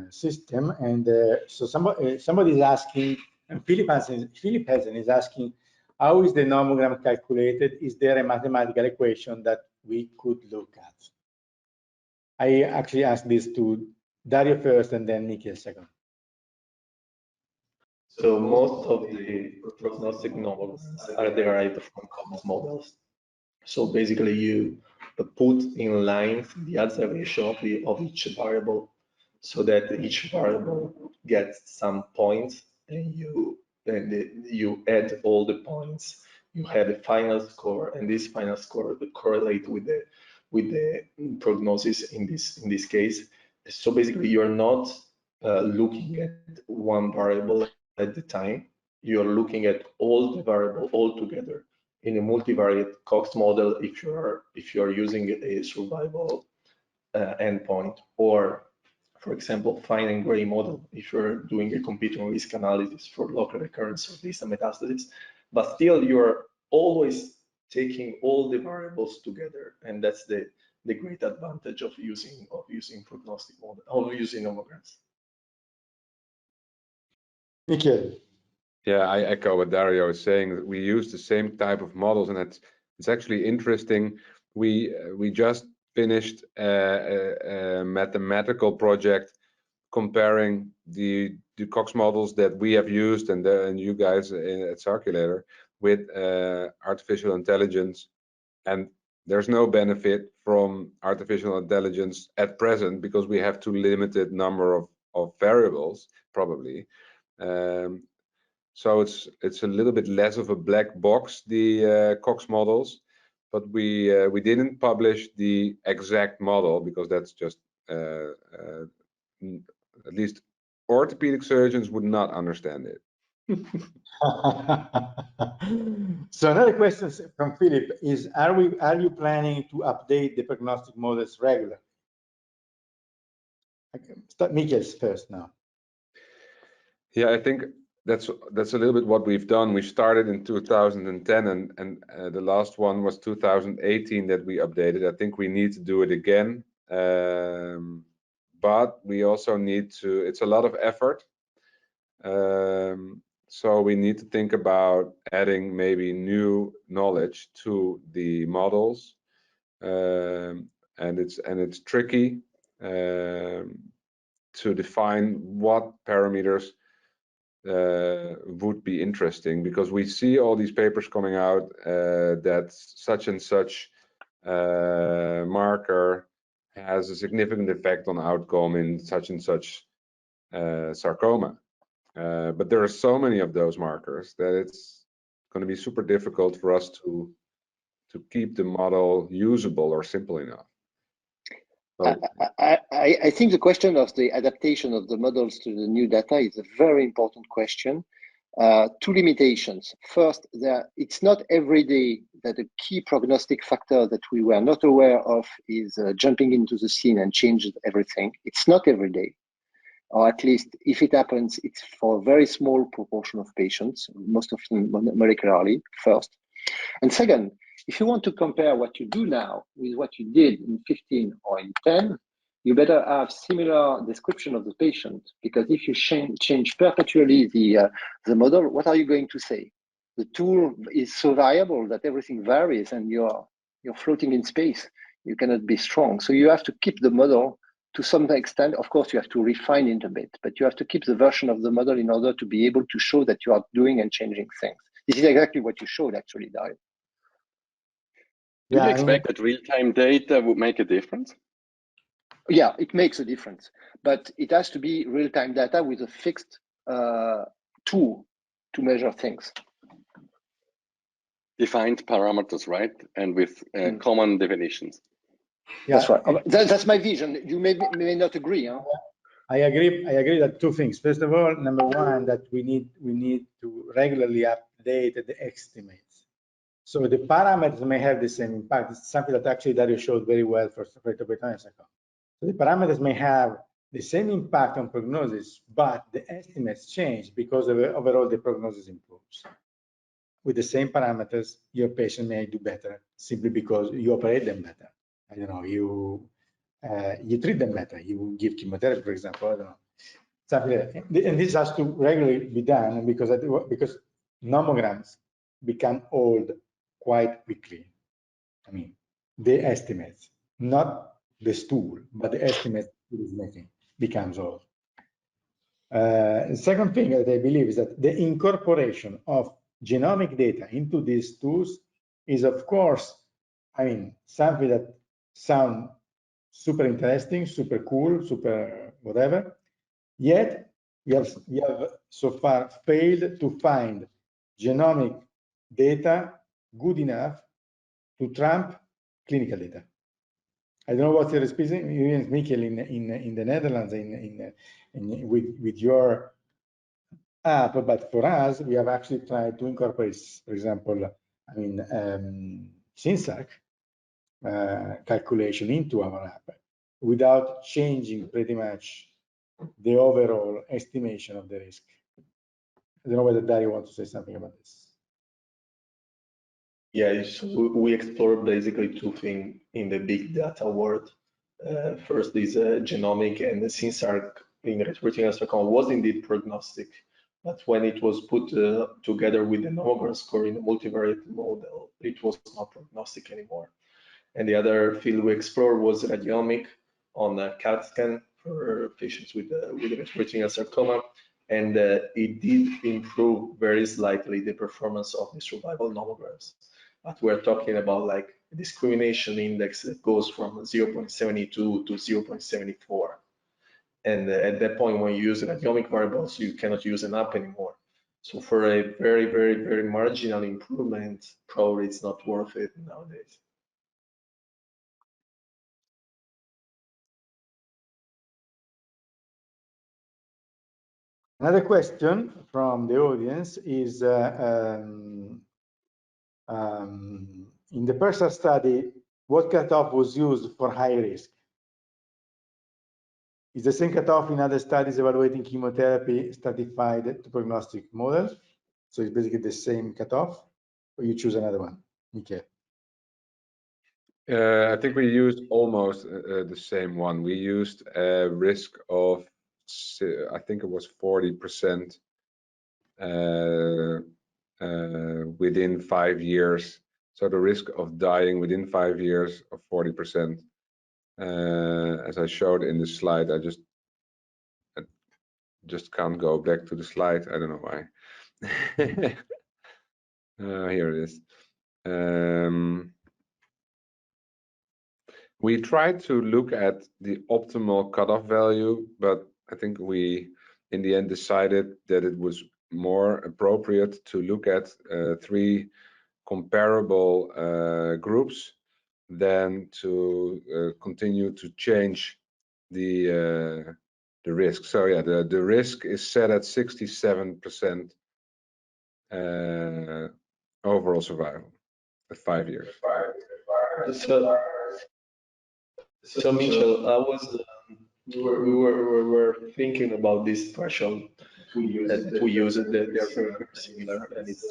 system, and so somebody is asking, and Philip Hansen is asking, how is the nomogram calculated? Is there a mathematical equation that we could look at? I actually asked this to Dario first, and then Michiel second. So most of the prognostic models are derived from Cox models. So basically, you put in line the observation of each variable, so that each variable gets some points, and you add all the points. You have a final score, and this final score will correlate with the prognosis in this case. So basically, you're not looking at one variable at the time. You're looking at all the variables all together in a multivariate Cox model if you're using a survival endpoint, or for example, fine and gray model if you're doing a computing risk analysis for local recurrence or distant metastasis. But still, you're always taking all the variables together, and that's the great advantage of using prognostic model, of using nomograms. Michiel. Yeah, I echo what Dario is saying, that we use the same type of models, and it's actually interesting. We just finished a mathematical project comparing the Cox models that we have used and you guys at Sarculator with artificial intelligence, and there's no benefit from artificial intelligence at present because we have too limited number of variables probably. So it's a little bit less of a black box, the Cox models, but we didn't publish the exact model because that's just at least orthopedic surgeons would not understand it. So another question from Philip is: Are you planning to update the prognostic models regularly? Start Michiel first now. Yeah, I think that's a little bit what we've done. We started in 2010 and the last one was 2018 that we updated. I think we need to do it again, but we also need to, it's a lot of effort, so we need to think about adding maybe new knowledge to the models, and it's tricky to define what parameters would be interesting, because we see all these papers coming out that such and such marker has a significant effect on outcome in such and such sarcoma. But there are so many of those markers that it's going to be super difficult for us to keep the model usable or simple enough. So, I think the question of the adaptation of the models to the new data is a very important question. Two limitations. First, it's not every day that a key prognostic factor that we were not aware of is jumping into the scene and changes everything. It's not every day, or at least if it happens, it's for a very small proportion of patients, most often molecularly, first. And second, if you want to compare what you do now with what you did in 15 or in 10, you better have similar description of the patient, because if you change perpetually the model, what are you going to say? the tool is so variable that everything varies, and you're floating in space. You cannot be strong. So you have to keep the model to some extent. Of course, you have to refine it a bit, but you have to keep the version of the model in order to be able to show that you are doing and changing things. This is exactly what you showed, actually, Dario. Do you expect that real-time data would make a difference? Yeah, it makes a difference, but it has to be real-time data with a fixed tool to measure things. Defined parameters, right? And with common definitions. Yeah. That's right. That's my vision. You may not agree, huh? I agree that two things. First of all, number one, that we need to regularly update the estimates. So the parameters may have the same impact. It's something that actually Dario showed very well for sarcoma. So the parameters may have the same impact on prognosis, but the estimates change because overall the prognosis improves. With the same parameters, your patient may do better simply because you operate them better. I don't know, you treat them better. You give chemotherapy, for example. I don't know, something like that. And this has to regularly be done because nomograms become old quite quickly. I mean, the estimates, not the stool, but the estimate it is making becomes old. The second thing that I believe is that the incorporation of genomic data into these tools is, of course, I mean, something that sounds super interesting, super cool, super whatever. Yet, we have so far failed to find genomic data good enough to trump clinical data. I don't know what's your experience, Michiel, in the Netherlands, with your app, but for us, we have actually tried to incorporate, for example, I mean, SynSarc calculation into our app without changing pretty much the overall estimation of the risk. I don't know whether Dario wants to say something about this. Yeah, so we explored basically two things in the big data world. First is genomic, and the SynSarc in retroperitoneal sarcoma was indeed prognostic, but when it was put together with the Nomogram score in a multivariate model, it was not prognostic anymore. And the other field we explored was radiomic on a CAT scan for patients with retroperitoneal sarcoma, and it did improve very slightly the performance of the survival nomograms. But we're talking about like a discrimination index that goes from 0.72 to 0.74. And at that point, when you use radiomic variables, you cannot use an app anymore. So for a very, very, very marginal improvement, probably it's not worth it nowadays. Another question from the audience is, in the PERSA study, what cutoff was used for high risk? Is the same cutoff in other studies evaluating chemotherapy stratified to prognostic models? So it's basically the same cutoff, or you choose another one, Michiel? I think we used almost the same one. We used a risk of, I think it was 40% within 5 years. So the risk of dying within 5 years of 40%. As I showed in the slide, I just can't go back to the slide. I don't know why. Here it is. We tried to look at the optimal cutoff value, but I think we, in the end, decided that it was more appropriate to look at 3 comparable groups than to continue to change the risk. So yeah, the risk is set at 67% overall survival at 5 years. So Michiel, we were thinking about this threshold that we use. They're very similar, and it's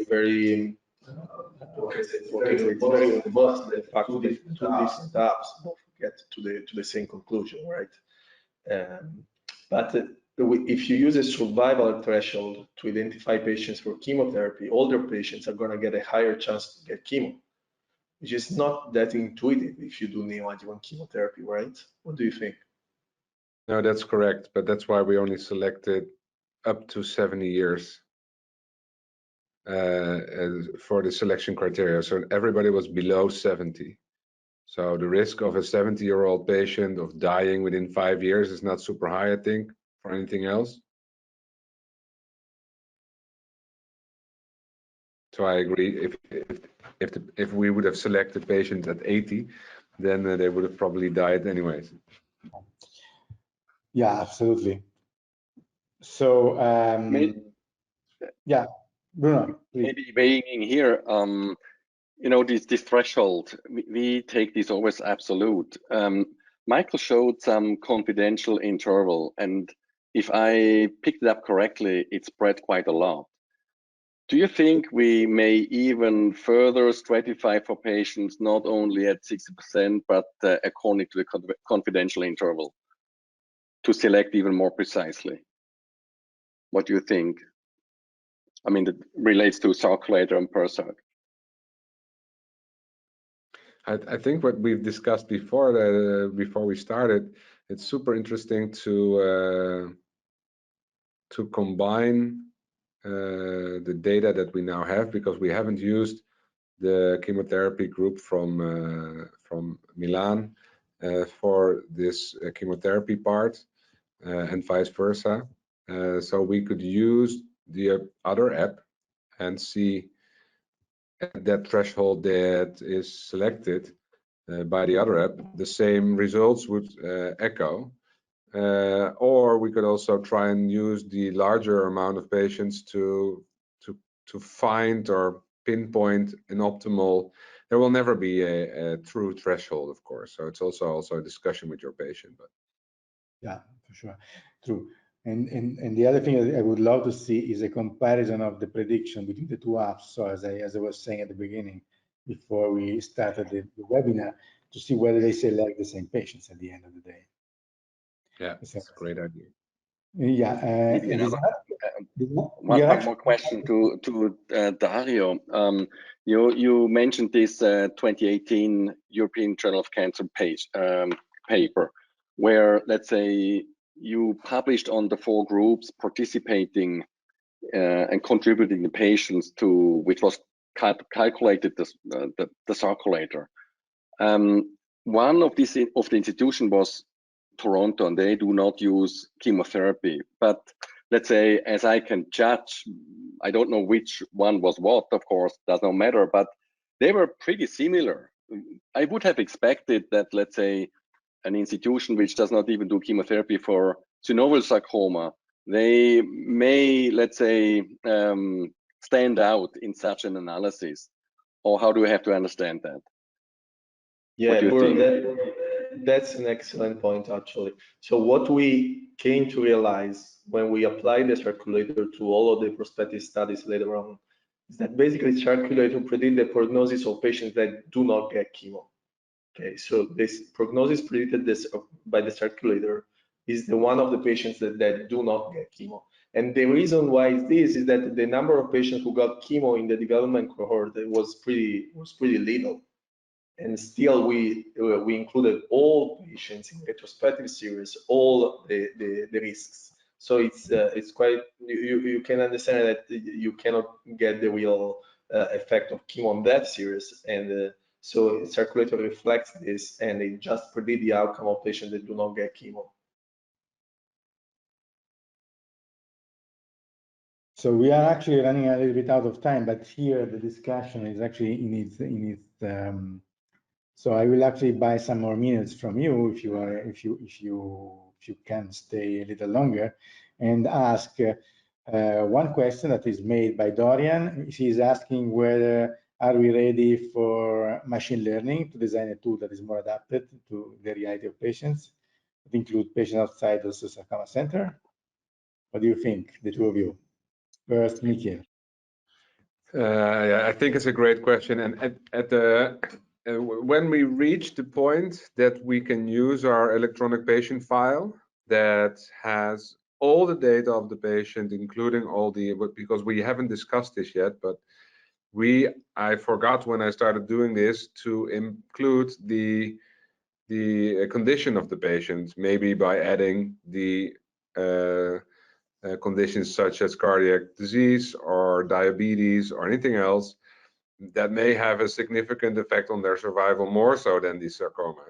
very it's very robust. The fact that two different apps both get to the same conclusion, right? But if you use a survival threshold to identify patients for chemotherapy, older patients are going to get a higher chance to get chemo, which is not that intuitive if you do neoadjuvant chemotherapy, right? What do you think? No, that's correct, but that's why we only selected up to 70 years for the selection criteria. So everybody was below 70. So the risk of a 70-year-old patient of dying within 5 years is not super high, I think, for anything else. So I agree. If we would have selected patients at 80, then they would have probably died anyways. Yeah, absolutely. So yeah, Bruno, please. Maybe weighing in here, you know, this threshold, we take this always absolute. Michael showed some confidential interval, and if I picked it up correctly, it spread quite a lot. Do you think we may even further stratify for patients not only at 60%, but according to the confidential interval to select even more precisely? What do you think? I mean, that relates to circulator and PERSARC. I think what we've discussed before, before we started, it's super interesting to combine the data that we now have, because we haven't used the chemotherapy group from Milan for this chemotherapy part, and vice versa. So we could use the other app and see at that threshold that is selected by the other app, the same results would echo. Or we could also try and use the larger amount of patients to find or pinpoint an optimal. There will never be a true threshold, of course. So it's also a discussion with your patient. But yeah, for sure, true. And the other thing I would love to see is a comparison of the prediction between the two apps. So as I was saying at the beginning, before we started the webinar, to see whether they select the same patients at the end of the day. yeah, it's a great idea. Yeah. One more question to Dario. You mentioned this 2018 European Journal of Cancer paper, where, let's say, you published on the 4 groups participating and contributing the patients to, which was calculated the circulator. One of the institution was Toronto, and they do not use chemotherapy. But let's say, as I can judge, I don't know which one was what, of course, does not matter, but they were pretty similar. I would have expected that, let's say, an institution which does not even do chemotherapy for synovial sarcoma, they may, let's say, stand out in such an analysis. Or how do we have to understand that? Yeah, that's an excellent point, actually. So what we came to realize when we applied the circulator to all of the prospective studies later on is that basically circulator predict the prognosis of patients that do not get chemo. Okay, so this prognosis predicted by the circulator is the one of the patients that do not get chemo. And the reason why is that the number of patients who got chemo in the development cohort was pretty little. And still we included all patients in retrospective series, all the risks. So it's quite, you can understand that you cannot get the real effect of chemo on that series, and so circulator reflects this, and it just predict the outcome of patients that do not get chemo. So we are actually running a little bit out of time, but here the discussion is actually in its so I will actually buy some more minutes from you if you can stay a little longer, and ask one question that is made by Dorian. She's asking whether are we ready for machine learning to design a tool that is more adapted to the reality of patients, that include patients outside the sarcoma center. What do you think, the two of you? First, Michiel. Yeah, I think it's a great question, and when we reach the point that we can use our electronic patient file that has all the data of the patient, including all the, because we haven't discussed this yet, but I forgot when I started doing this to include the condition of the patient, maybe by adding the conditions such as cardiac disease or diabetes or anything else that may have a significant effect on their survival, more so than the sarcoma.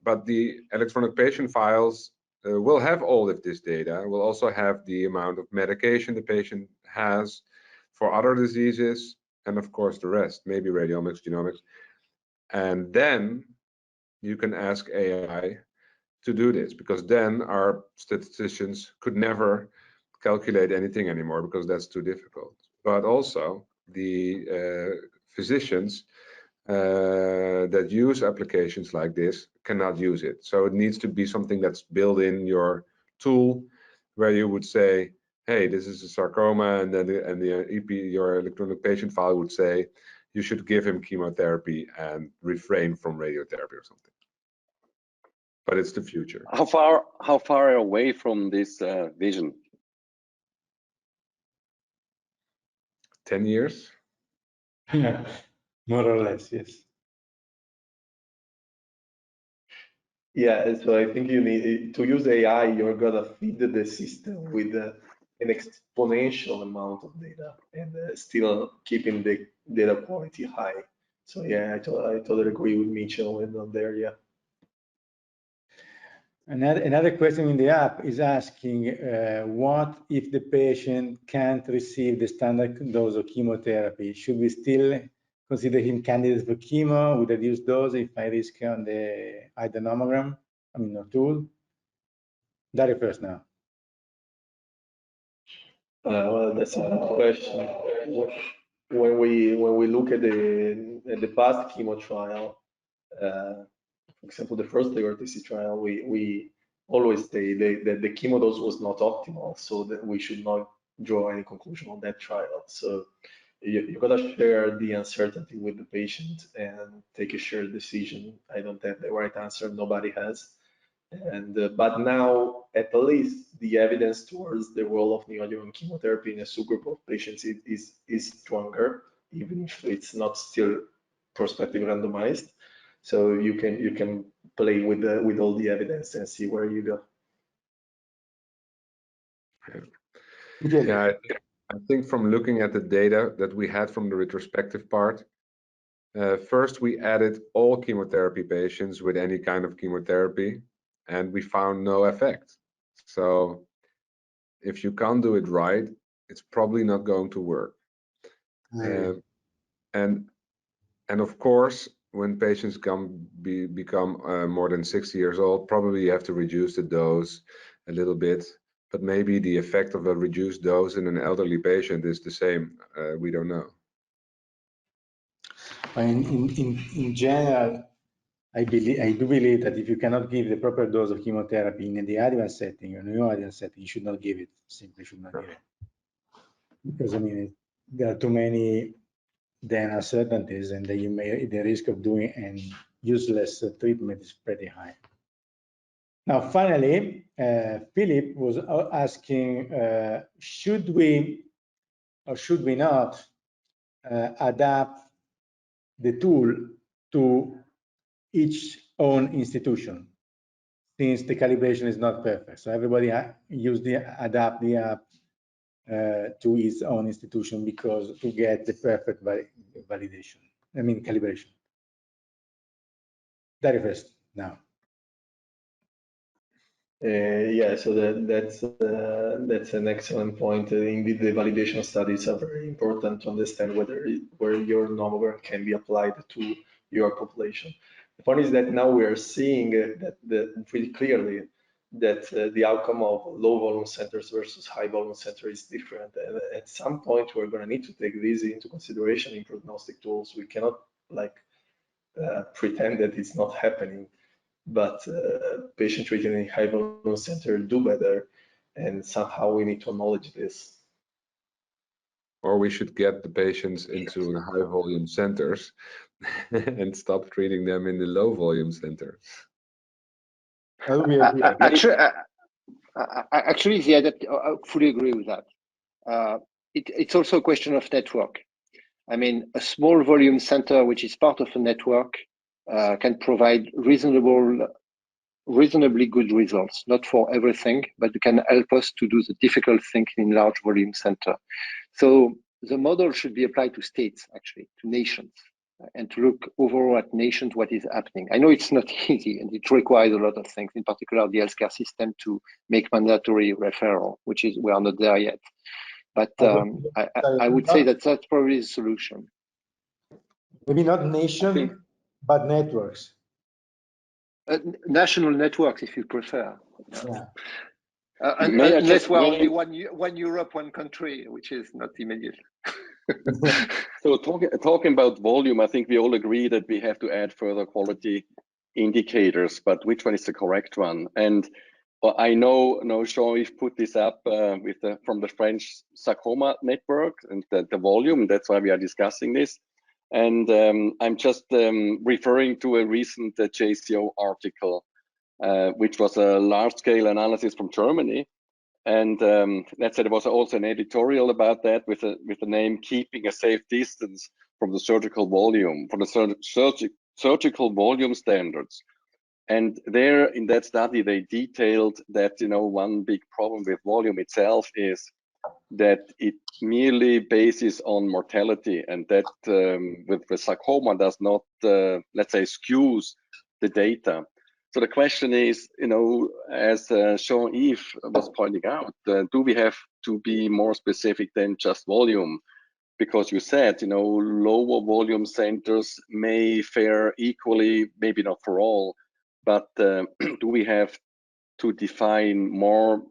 But the electronic patient files will have all of this data. Will also have the amount of medication the patient has for other diseases, and of course the rest, maybe radiomics, genomics. And then you can ask AI to do this, because then our statisticians could never calculate anything anymore, because that's too difficult. But also the physicians that use applications like this cannot use it. So it needs to be something that's built in your tool, where you would say, hey, this is a sarcoma, and then the EP, your electronic patient file would say, you should give him chemotherapy and refrain from radiotherapy or something. But it's the future. How far away from this vision? 10 years? More or less, yes. Yeah, so I think you need to use AI. You're gonna feed the system with an exponential amount of data, and still keeping the data quality high. So yeah, I totally agree with Michiel and on there. Yeah. Another question in the app is asking, what if the patient can't receive the standard dose of chemotherapy? Should we still consider him candidate for chemo with a reduced dose if I risk on the either nomogram, no tool? Dario first now. Well, that's a good question. When we look at the past chemo trial, for example, the first TC trial, we always say that the chemo dose was not optimal, so that we should not draw any conclusion on that trial. So you gotta share the uncertainty with the patient and take a shared decision. I don't have the right answer, nobody has. And but now at least the evidence towards the role of neoadjuvant chemotherapy in a subgroup of patients is stronger, even if it's not still prospective randomized. So you can play with all the evidence and see where you go. Yeah, I think from looking at the data that we had from the retrospective part, first we added all chemotherapy patients with any kind of chemotherapy, and we found no effect. So if you can't do it right, it's probably not going to work. And of course, when patients become more than 60 years old, probably you have to reduce the dose a little bit. But maybe the effect of a reduced dose in an elderly patient is the same. We don't know. In general, I do believe that if you cannot give the proper dose of chemotherapy in the adjuvant setting or neoadjuvant setting, you should not give it. Simply should not give it, because there are too many then uncertainties, and the risk of doing an useless treatment is pretty high. Now, finally, Philip was asking, should we or should we not adapt the tool to each own institution, since the calibration is not perfect? So everybody adapt the app to its own institution, because to get the perfect validation, calibration. Dario first now. Yeah, so that's an excellent point. Indeed, the validation studies are very important to understand where your nomogram can be applied to your population. The point is that now we are seeing that pretty clearly that the outcome of low volume centers versus high volume centers is different. And at some point, we're going to need to take this into consideration in prognostic tools. We cannot pretend that it's not happening. But patients treated in high volume center do better, and somehow we need to acknowledge this. Or we should get the patients into the high volume centers and stop treating them in the low volume centers. Actually, Actually, I fully agree with that. It's also a question of network. I mean, a small volume center, which is part of a network, can provide reasonably good results, not for everything, but it can help us to do the difficult thing in large volume center. So the model should be applied to states, actually, to nations, and to look overall at nations, what is happening. I know it's not easy, and it requires a lot of things, in particular the healthcare system to make mandatory referral, which is, we are not there yet. But I would say that that's probably the solution. Maybe not nation, but networks. National networks, if you prefer. Yeah. Unless we're only one Europe, one country, which is not immediate. So talking about volume, I think we all agree that we have to add further quality indicators, but which one is the correct one? And I know Jean-Yves put this up from the French Sarcoma network and the volume. That's why we are discussing this. And I'm just referring to a recent JCO article, which was a large-scale analysis from Germany. And that said, there was also an editorial about that with the name "Keeping a Safe Distance from the Surgical Volume," from the surgical volume standards. And there in that study, they detailed that, one big problem with volume itself is that it merely bases on mortality, and that with the sarcoma does not, let's say, skews the data. So the question is, as Jean-Yves was pointing out, do we have to be more specific than just volume? Because you said, lower volume centers may fare equally, maybe not for all, but do we have to define more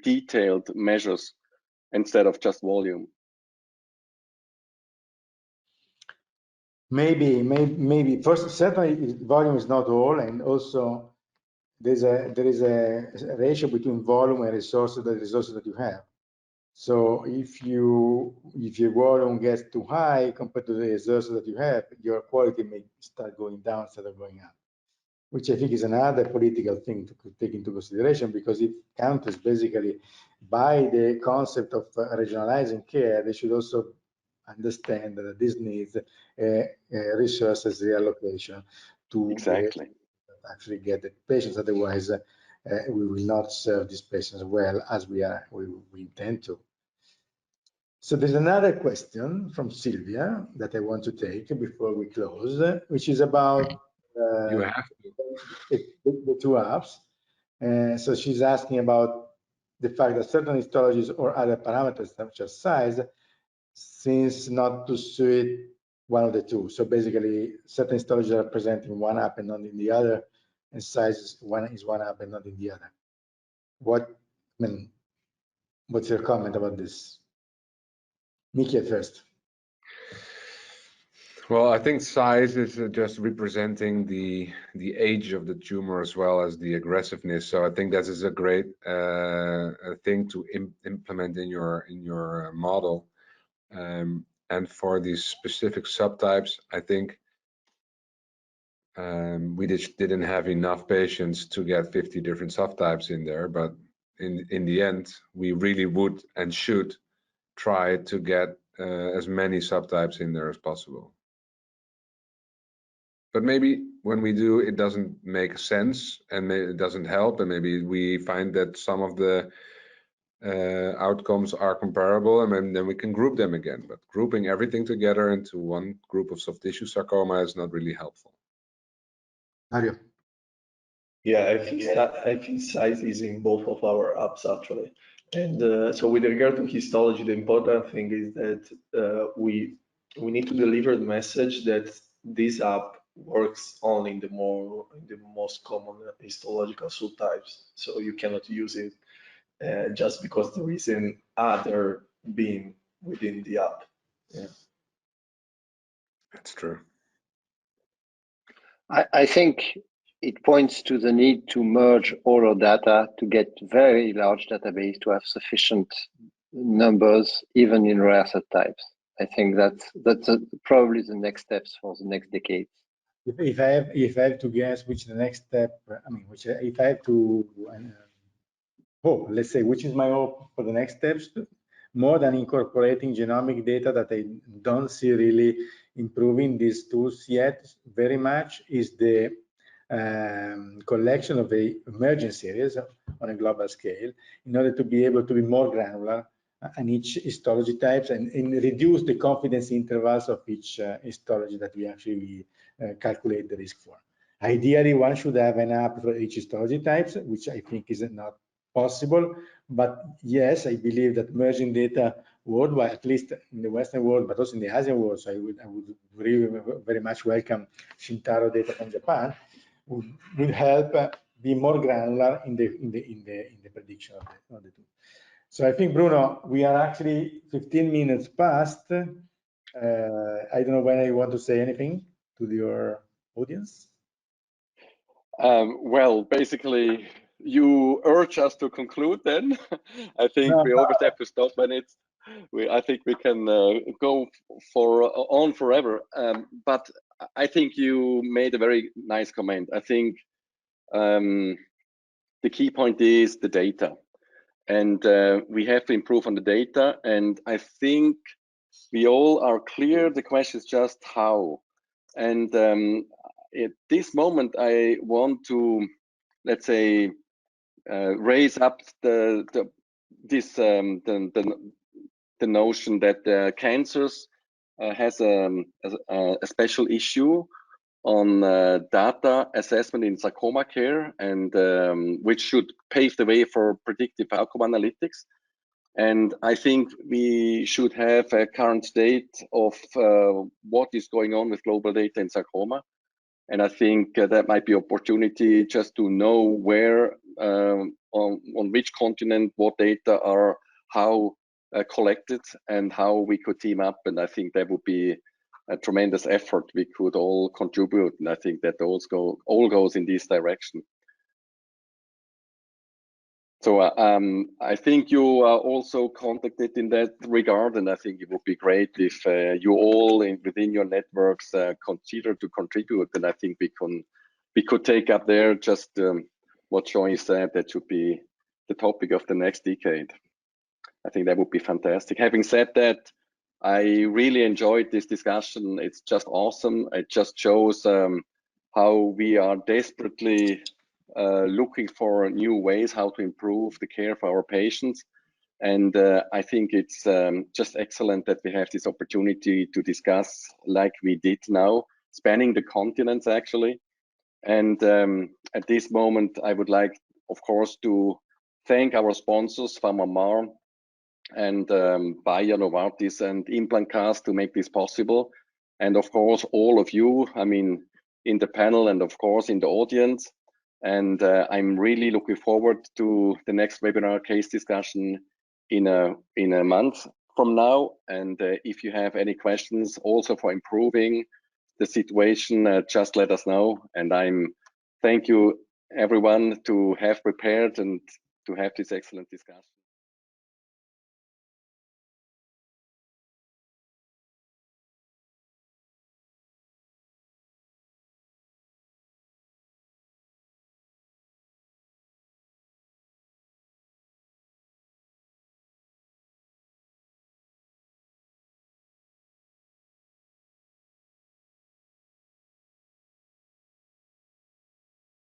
detailed measures instead of just volume? Maybe. First, certainly volume is not all, and also there is a ratio between volume and resources that you have. So if your volume gets too high compared to the resources that you have, your quality may start going down instead of going up, which I think is another political thing to take into consideration, because if countries basically buy the concept of regionalizing care, they should also understand that this needs resources reallocation to actually get the patients. Otherwise, we will not serve these patients well as we intend to. So there's another question from Sylvia that I want to take before we close, which is about you have the two apps. So she's asking about the fact that certain histologies or other parameters such as size seems not to suit one of the two. So basically, certain histologies are present in one app and not in the other, and size is one app and not in the other. What's your comment about this? Michiel first. Well, I think size is just representing the age of the tumor as well as the aggressiveness. So I think that is a great thing to implement in your model. And for these specific subtypes, I think we just didn't have enough patients to get 50 different subtypes in there. But in the end, we really would and should try to get as many subtypes in there as possible. But maybe when we do, it doesn't make sense and it doesn't help, and maybe we find that some of the outcomes are comparable, and then we can group them again. But grouping everything together into one group of soft tissue sarcoma is not really helpful. Dario. Yeah, I think size is in both of our apps actually. And so with regard to histology, the important thing is that we need to deliver the message that this app works only in the most common histological subtypes. So you cannot use it just because there is an other beam within the app. Yeah, that's true. I think it points to the need to merge all our data to get very large database to have sufficient numbers, even in rare subtypes. I think that's probably the next steps for the next decade. If I have to guess which the next step, if I have to hope, let's say, which is my hope for the next steps, more than incorporating genomic data that I don't see really improving these tools yet very much, is the collection of the emerging series on a global scale in order to be able to be more granular on each histology types and reduce the confidence intervals of each histology that we actually calculate the risk for. Ideally, one should have an app for each histology types, which I think is not possible. But yes, I believe that merging data worldwide, at least in the Western world, but also in the Asian world, so I would really very much welcome Shintaro data from Japan, would help be more granular in the prediction of the two. So I think, Bruno, we are actually 15 minutes past. I don't know when I want to say anything to your audience. Well, basically, you urge us to conclude then. I think we always have to stop when it's, I think we can go on forever. But I think you made a very nice comment. I think the key point is the data. And we have to improve on the data. And I think we all are clear. The question is just how. And at this moment, I want to, let's say, raise up the notion that cancers has a special issue on data assessment in sarcoma care, and which should pave the way for predictive outcome analytics. And I think we should have a current state of what is going on with global data in sarcoma. And I think that might be opportunity just to know where, on which continent, what data are how collected, and how we could team up. And I think that would be a tremendous effort we could all contribute. And I think that all goes in this direction. So I think you are also contacted in that regard, and I think it would be great if you all within your networks consider to contribute. And I think we could take up there just what Joy said, that should be the topic of the next decade. I think that would be fantastic. Having said that, I really enjoyed this discussion. It's just awesome. It just shows how we are desperately looking for new ways how to improve the care for our patients. And I think it's just excellent that we have this opportunity to discuss like we did now, spanning the continents actually. And at this moment, I would like, of course, to thank our sponsors, PharmaMar and Bayer, Novartis, and Implantcast to make this possible. And of course, all of you, I mean, in the panel and of course in the audience. And I'm really looking forward to the next webinar case discussion in a month from now. And if you have any questions also for improving the situation, just let us know. And thank you everyone to have prepared and to have this excellent discussion.